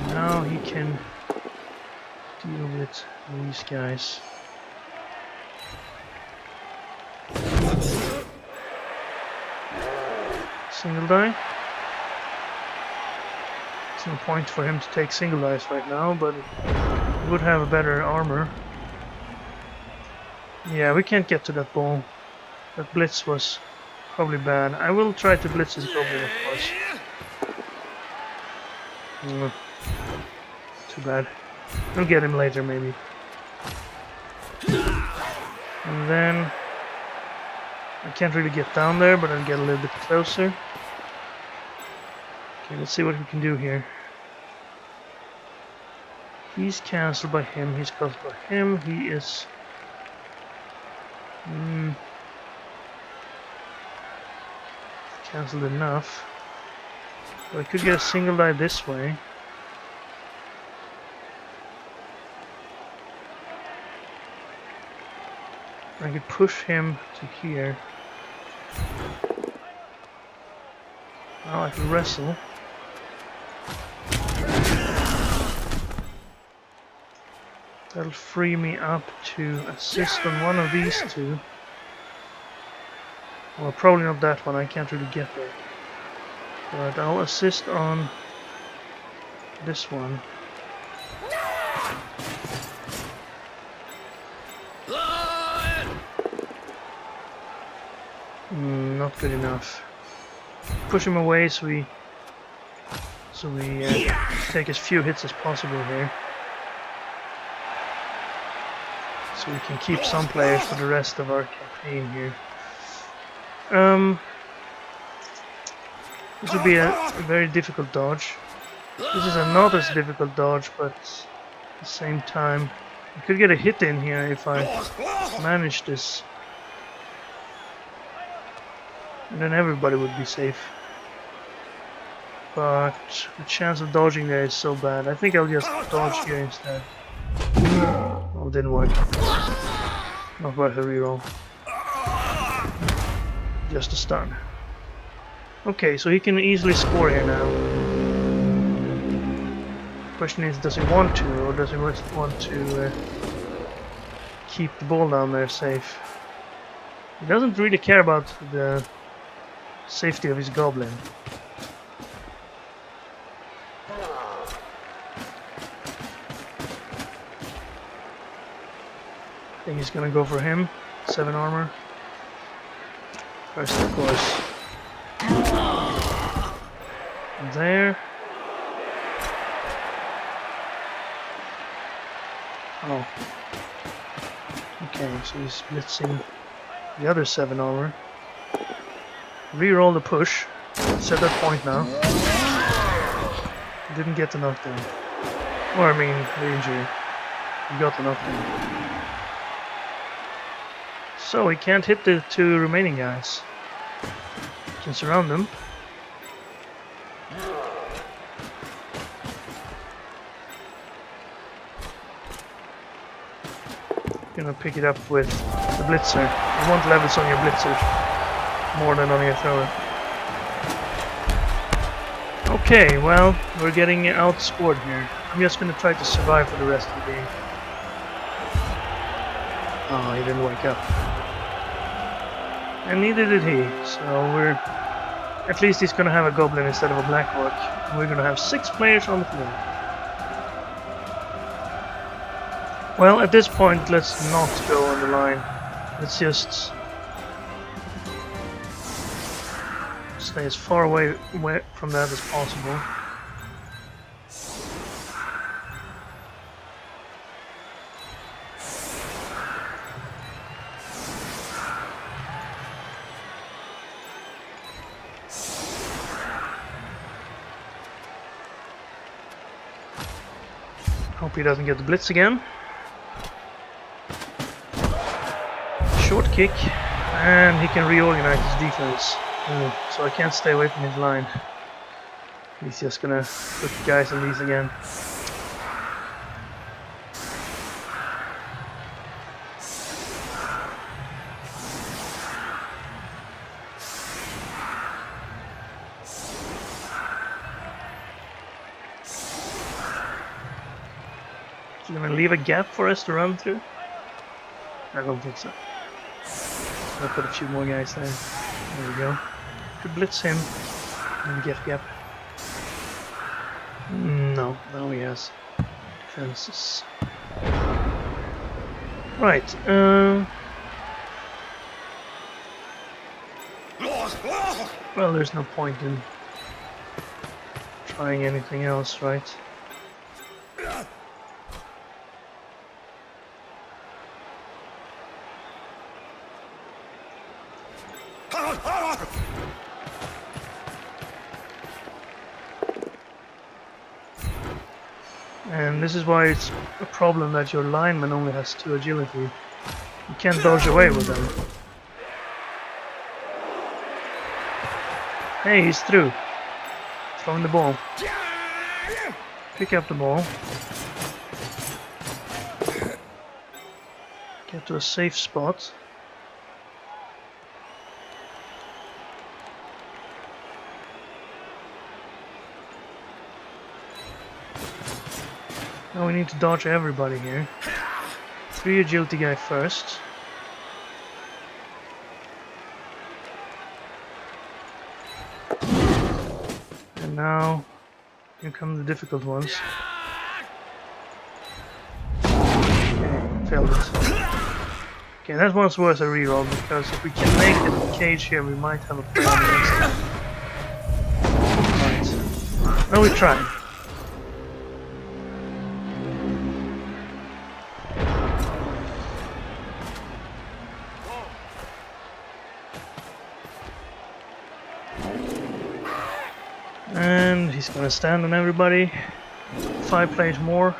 Now he can deal with these guys. Single die. There's no point for him to take single dice right now, but he would have a better armor. Yeah, we can't get to that ball. That blitz was probably bad. I will try to blitz his goblin, of course. Too bad. We'll get him later, maybe. And then I can't really get down there, but I'll get a little bit closer. Okay, let's see what we can do here. He's cancelled by him, he's cancelled by him, he is... cancelled enough. But I could get a single die this way. I could push him to here. Now I can wrestle. That'll free me up to assist on one of these two. Well, probably not that one, I can't really get there. But I'll assist on this one. Not good enough. Push him away so we take as few hits as possible here. So we can keep some players for the rest of our campaign here. This would be a very difficult dodge. This is a not as difficult dodge, but at the same time, I could get a hit in here if I manage this. And then everybody would be safe. But the chance of dodging there is so bad. I think I'll just dodge here instead. Oh, it didn't work. Not worth a reroll. Just a stun. Okay, so he can easily score here now. Question is, does he want to, or does he want to keep the ball down there safe? He doesn't really care about the safety of his goblin. I think he's gonna go for him. 7 armor. First, of course. There. Oh. Okay, so he's blitzing the other 7 armor. Reroll the push. Set that point now. Didn't get the knockdown. Or I mean, the injury. He got the knockdown. So he can't hit the 2 remaining guys. He can surround them. Gonna pick it up with the blitzer. You want levels on your blitzer more than on your thrower. Okay, well, we're getting outscored here. I'm just gonna try to survive for the rest of the game. Oh, he didn't wake up. And neither did he, so we're... At least he's gonna have a goblin instead of a black orc. And we're gonna have 6 players on the field. Well, at this point, let's not go on the line. Let's just stay as far away from that as possible. Hope he doesn't get the blitz again. Short kick, and he can reorganize his defense. So I can't stay away from his line. He's just gonna put guys on these again. Is he gonna leave a gap for us to run through? I don't think so. I'll put a few more guys there. There we go. Could blitz him and get gap. No, now he has defenses. Right. Well, there's no point in trying anything else, right? And this is why it's a problem that your lineman only has 2 agility. You can't dodge away with them. Hey, he's through. Throwing the ball. Pick up the ball. Get to a safe spot. Now we need to dodge everybody here. 3 agility guy first. And now, here come the difficult ones. Okay, failed it. Okay, that one's worth a reroll, because if we can make the cage here, we might have a problem against it. Right. Well, we tried. And he's gonna stand on everybody. 5 players more.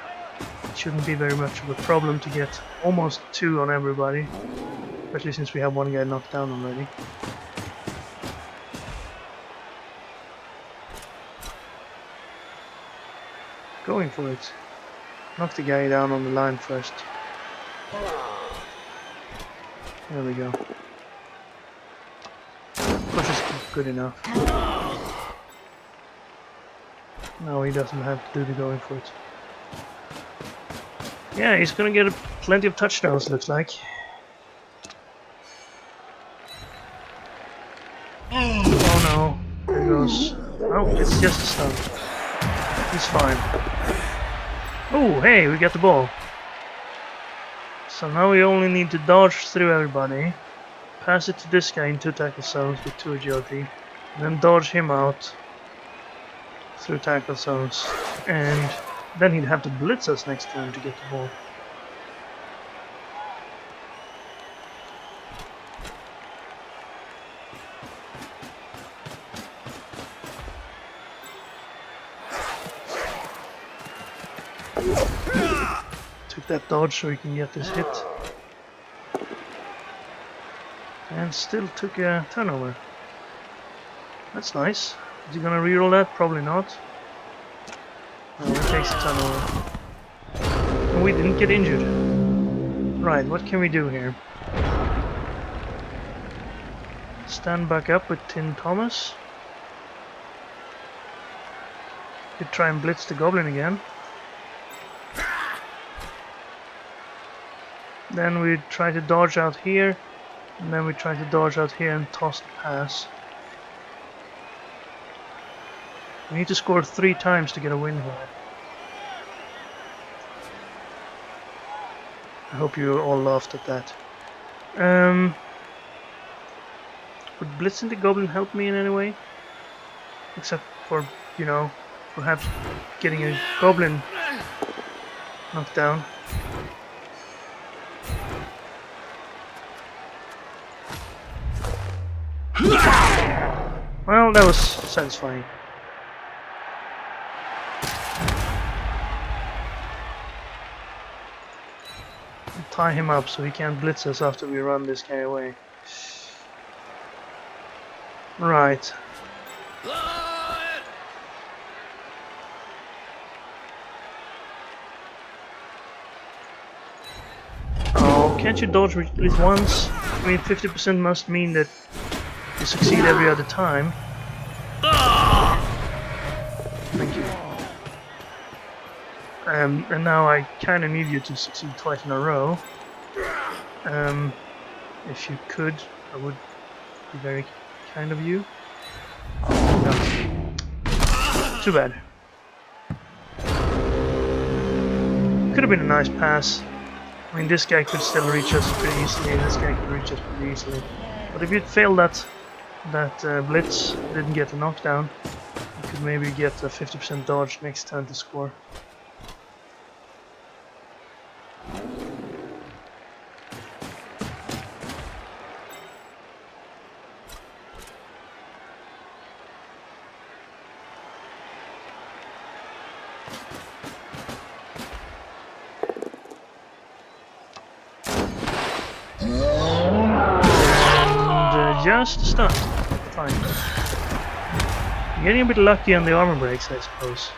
It shouldn't be very much of a problem to get almost 2 on everybody. Especially since we have 1 guy knocked down already. Going for it. Knock the guy down on the line first. There we go. Push is good enough. No, he doesn't have to do the going for it. Yeah, he's gonna get plenty of touchdowns, looks like. Oh no, there goes. Oh, it's just a stun. He's fine. Oh, hey, we got the ball. So now we only need to dodge through everybody, pass it to this guy in 2 tackle zones with 2 agility, and then dodge him out through tackle zones, and then he'd have to blitz us next time to get the ball. Took that dodge so he can get this hit. And still took a turnover. That's nice. Is he gonna reroll that? Probably not. No, he takes the turnover. And we didn't get injured. Right, what can we do here? Stand back up with Tim Thomas. Could try and blitz the goblin again. Then we try to dodge out here, and then we try to dodge out here and toss the pass. We need to score 3 times to get a win here. I hope you all laughed at that. Would blitzing the goblin help me in any way? Except for, you know, perhaps getting a goblin knocked down. Well, that was satisfying. Tie him up so he can't blitz us after we run this guy away. Right. Oh, can't you dodge at least once? I mean, 50% must mean that you succeed every other time. Thank you. And now I kind of need you to succeed twice in a row. If you could, I would be very kind of you. No. Too bad. Could have been a nice pass. I mean, this guy could still reach us pretty easily, and this guy could reach us pretty easily. But if you'd failed that blitz, didn't get a knockdown, you could maybe get a 50% dodge next time to score. Just stun. Fine. You're getting a bit lucky on the armor breaks, I suppose.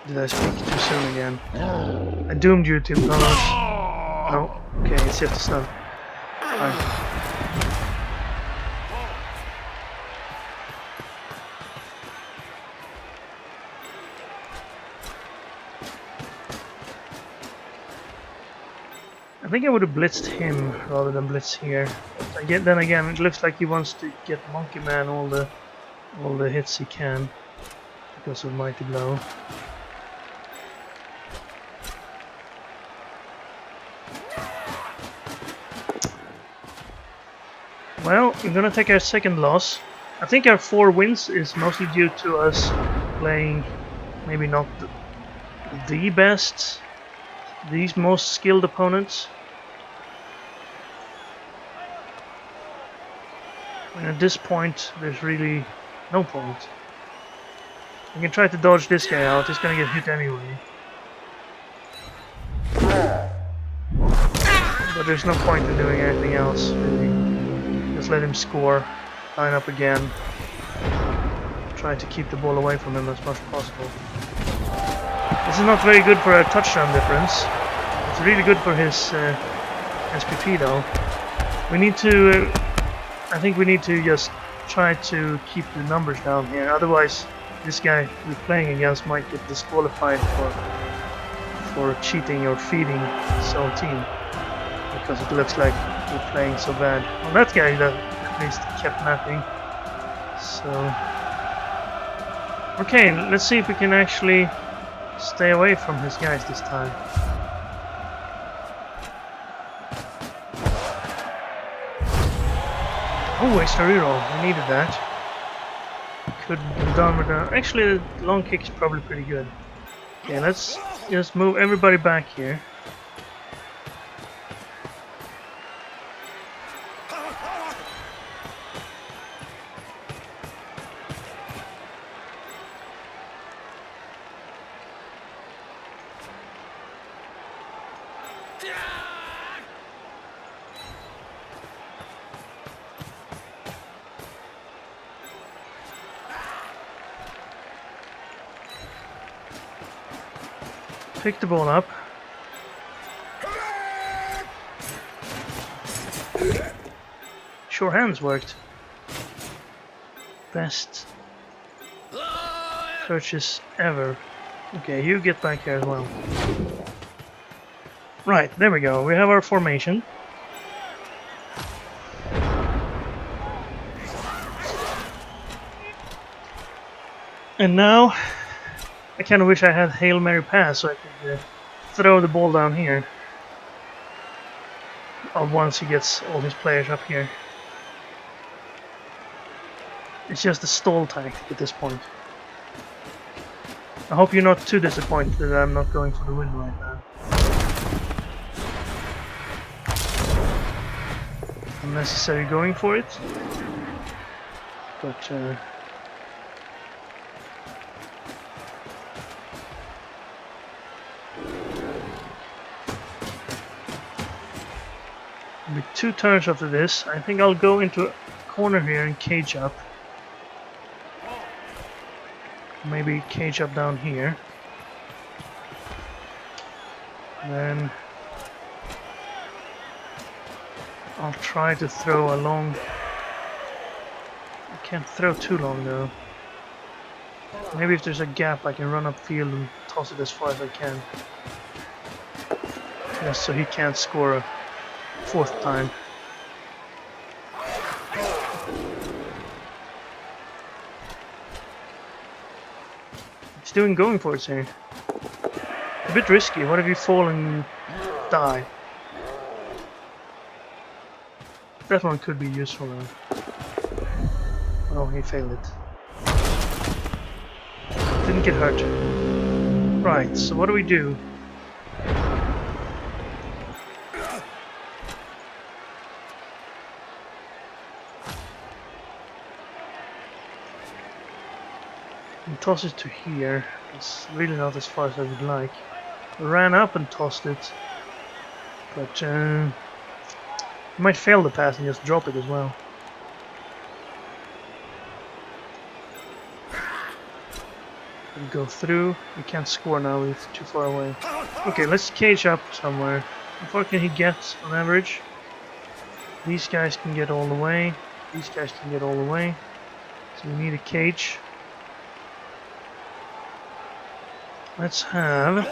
Did I speak too soon again? I doomed you, Tim Thomas. No. Okay, it's just a stun. Fine. I think I would have blitzed him rather than blitz here. Then again, it looks like he wants to get Monkey Man all the hits he can because of Mighty Blow. Well, we're gonna take our second loss. I think our 4 wins is mostly due to us playing maybe not the best, these most skilled opponents. And at this point, there's really no point. I can try to dodge this guy out, he's gonna get hit anyway. But there's no point in doing anything else, really. Just let him score, line up again. Try to keep the ball away from him as much as possible. This is not very good for our touchdown difference. It's really good for his SPP though. We need to, I think we need to just try to keep the numbers down here, otherwise this guy we're playing against might get disqualified for cheating or feeding his own team, because it looks like we're playing so bad. Well, that guy that at least kept napping. So, okay, let's see if we can actually stay away from his guys this time. Oh, extra reroll. We needed that. Could have done with that. Actually, the long kick is probably pretty good. Okay, let's just move everybody back here. Pick the ball up. Sure hands worked. Best purchase ever. Okay, you get back here as well. Right, there we go. We have our formation. And now I kind of wish I had Hail Mary pass so I could throw the ball down here. Once he gets all his players up here. It's just a stall tactic at this point. I hope you're not too disappointed that I'm not going for the win right now. Unnecessary going for it. But with 2 turns after this, I think I'll go into a corner here and cage up. Maybe cage up down here. Then I'll try to throw a long... I can't throw too long though. Maybe if there's a gap I can run upfield and toss it as far as I can. Just so he can't score a 4th time. He's doing going for it here. A bit risky. What if you fall and die? That one could be useful though. Oh, he failed it. Didn't get hurt. Right, so what do we do? Toss it to here. It's really not as far as I would like. I ran up and tossed it, but I might fail the pass and just drop it as well. We'll go through. We can't score now, it's too far away. Okay, let's cage up somewhere. How far can he get on average? These guys can get all the way. These guys can get all the way. So we need a cage. Let's have...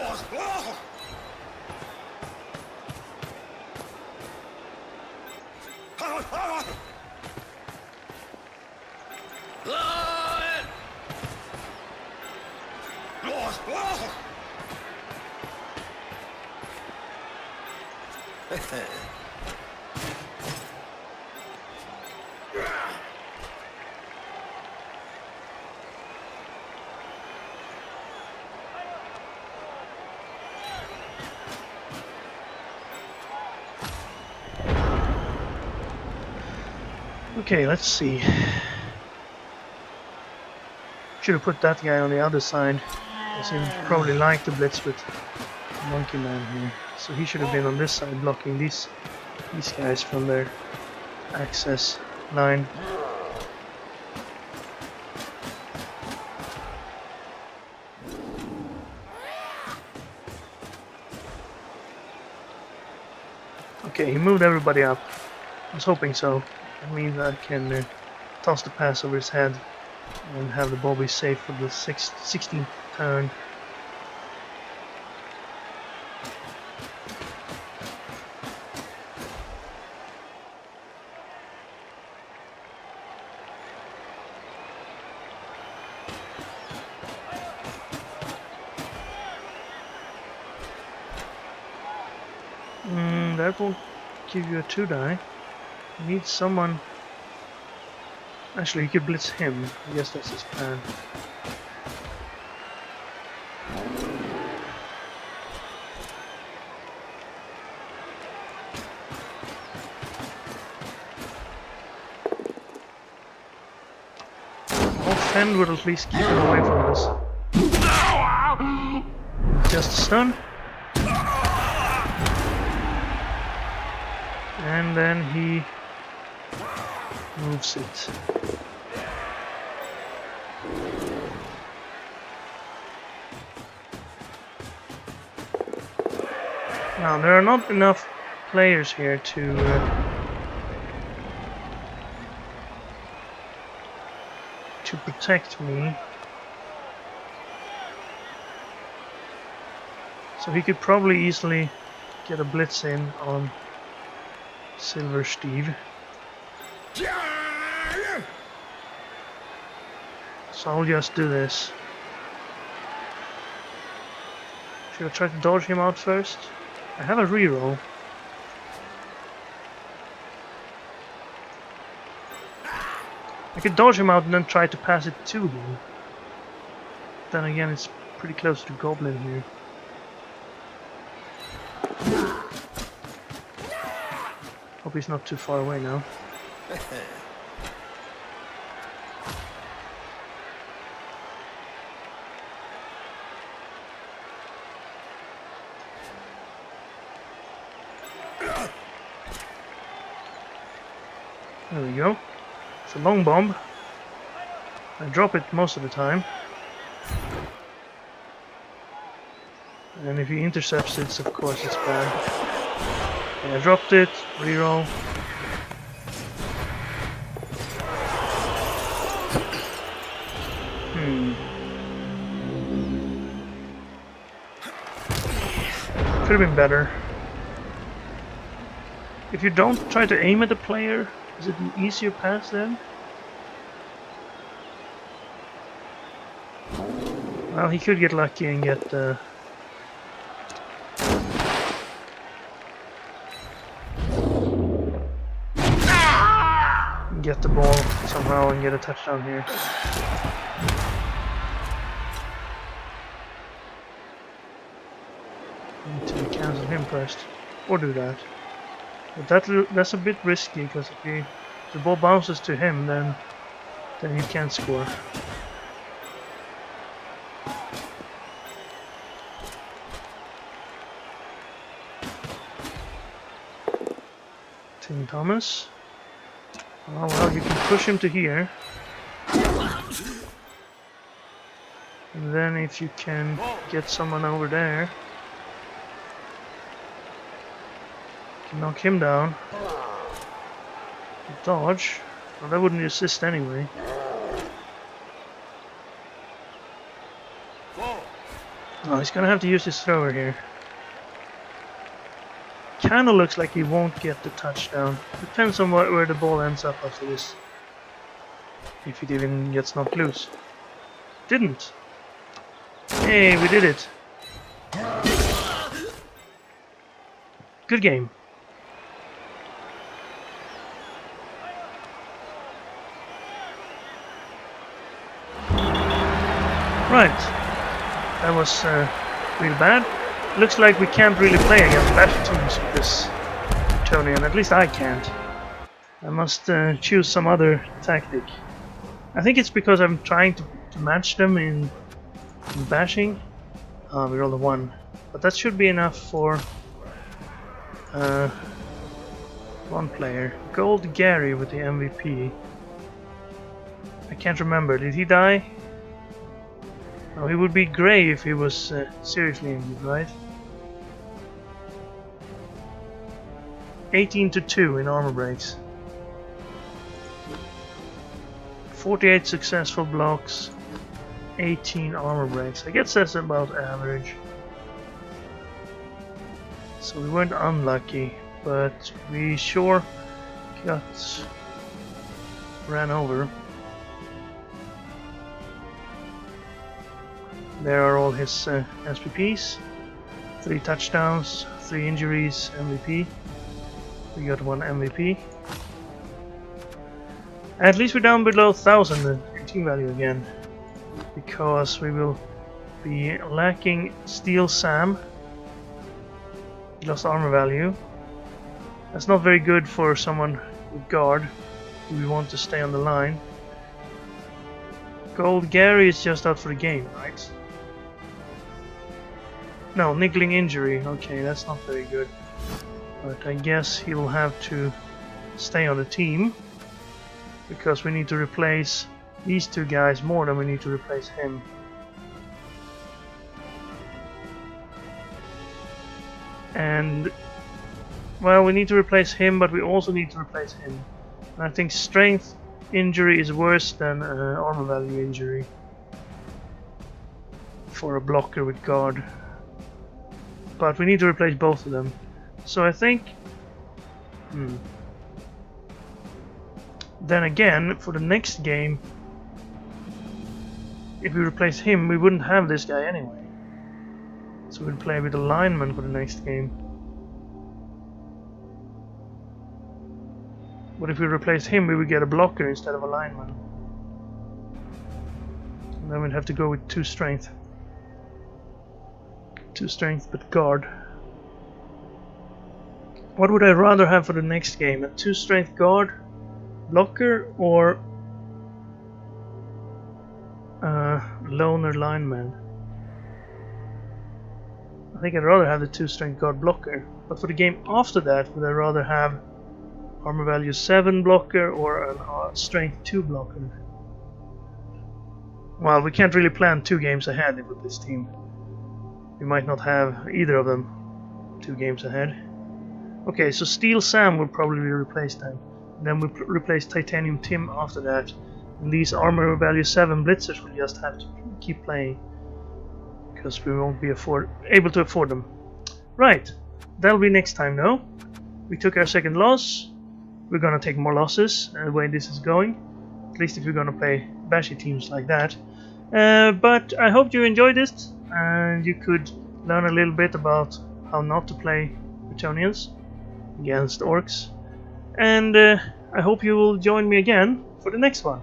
Okay, let's see. Should have put that guy on the other side, because he probably liked to blitz with Monkey Man here. So he should have been on this side blocking these guys from their access line. Okay, he moved everybody up. I was hoping so. That means I can toss the pass over his head and have the ball be safe for the 16th turn. That won't give you a 2-die. You need someone... Actually, you could blitz him. I guess that's his plan. Fend would at least keep him away from us. Just a stun. And then he moves it. Now there are not enough players here to protect me. So he could probably easily get a blitz in on Silver Steve. So I'll just do this. Should I try to dodge him out first? I have a reroll. I could dodge him out and then try to pass it to him. Then again, it's pretty close to Goblin here. Hope he's not too far away now. There we go. It's a long bomb. I drop it most of the time. And if he intercepts it, of course it's bad. Okay, I dropped it. Reroll. Could have been better. If you don't try to aim at the player, is it an easier pass then? Well, he could get lucky and get the ball somehow and get a touchdown here. Need to cancel him first, or do that. But that's a bit risky because if the ball bounces to him, then he can't score. Tim Thomas. Oh well, you can push him to here. And then if you can get someone over there, you can knock him down. Dodge. Well, that wouldn't assist anyway. Oh, he's gonna have to use his thrower here. Kinda looks like he won't get the touchdown. Depends on where the ball ends up after this. If it even gets knocked loose. Didn't. Hey, we did it. Good game. Right. That was real bad. Looks like we can't really play against better teams with this Bretonnian. At least I can't. I must choose some other tactic. I think it's because I'm trying to match them in bashing. We rolled a 1. But that should be enough for one player. Gold Gary with the MVP. I can't remember. Did he die? No, he would be grey if he was seriously injured, right? 18 to 2 in armor breaks. 48 successful blocks, 18 armor breaks. I guess that's about average. So we weren't unlucky, but we sure got ran over. There are all his SPPs. 3 touchdowns, 3 injuries, MVP. We got 1 MVP. At least we're down below 1000 in team value again, because we will be lacking Steel Sam. He lost armor value. That's not very good for someone with guard who we want to stay on the line. Gold Gary is just out for the game, right? No, niggling injury. Okay, that's not very good. But I guess he will have to stay on the team, because we need to replace these 2 guys more than we need to replace him. And, well, we need to replace him, but we also need to replace him. And I think strength injury is worse than armor value injury for a blocker with guard. But we need to replace both of them. So I think... Then again, for the next game, if we replace him, we wouldn't have this guy anyway. So we'd play with a lineman for the next game. But if we replace him, we would get a blocker instead of a lineman. And then we'd have to go with 2 strength. 2 strength, but guard. What would I rather have for the next game? A 2 strength guard, blocker, or loner lineman? I think I'd rather have the 2 strength guard blocker. But for the game after that, would I rather have armor value 7 blocker or a strength 2 blocker? Well, we can't really plan 2 games ahead with this team. We might not have either of them 2 games ahead. Okay, so Steel Sam will probably be replaced then. Then we'll replace Titanium Tim after that. And these armor value 7 blitzers will just have to keep playing, because we won't be able to afford them. Right, that'll be next time though. We took our 2nd loss. We're gonna take more losses the way this is going. At least if we're gonna play bashy teams like that. But I hope you enjoyed this and you could learn a little bit about how not to play Bretonnians against orcs. And I hope you will join me again for the next one.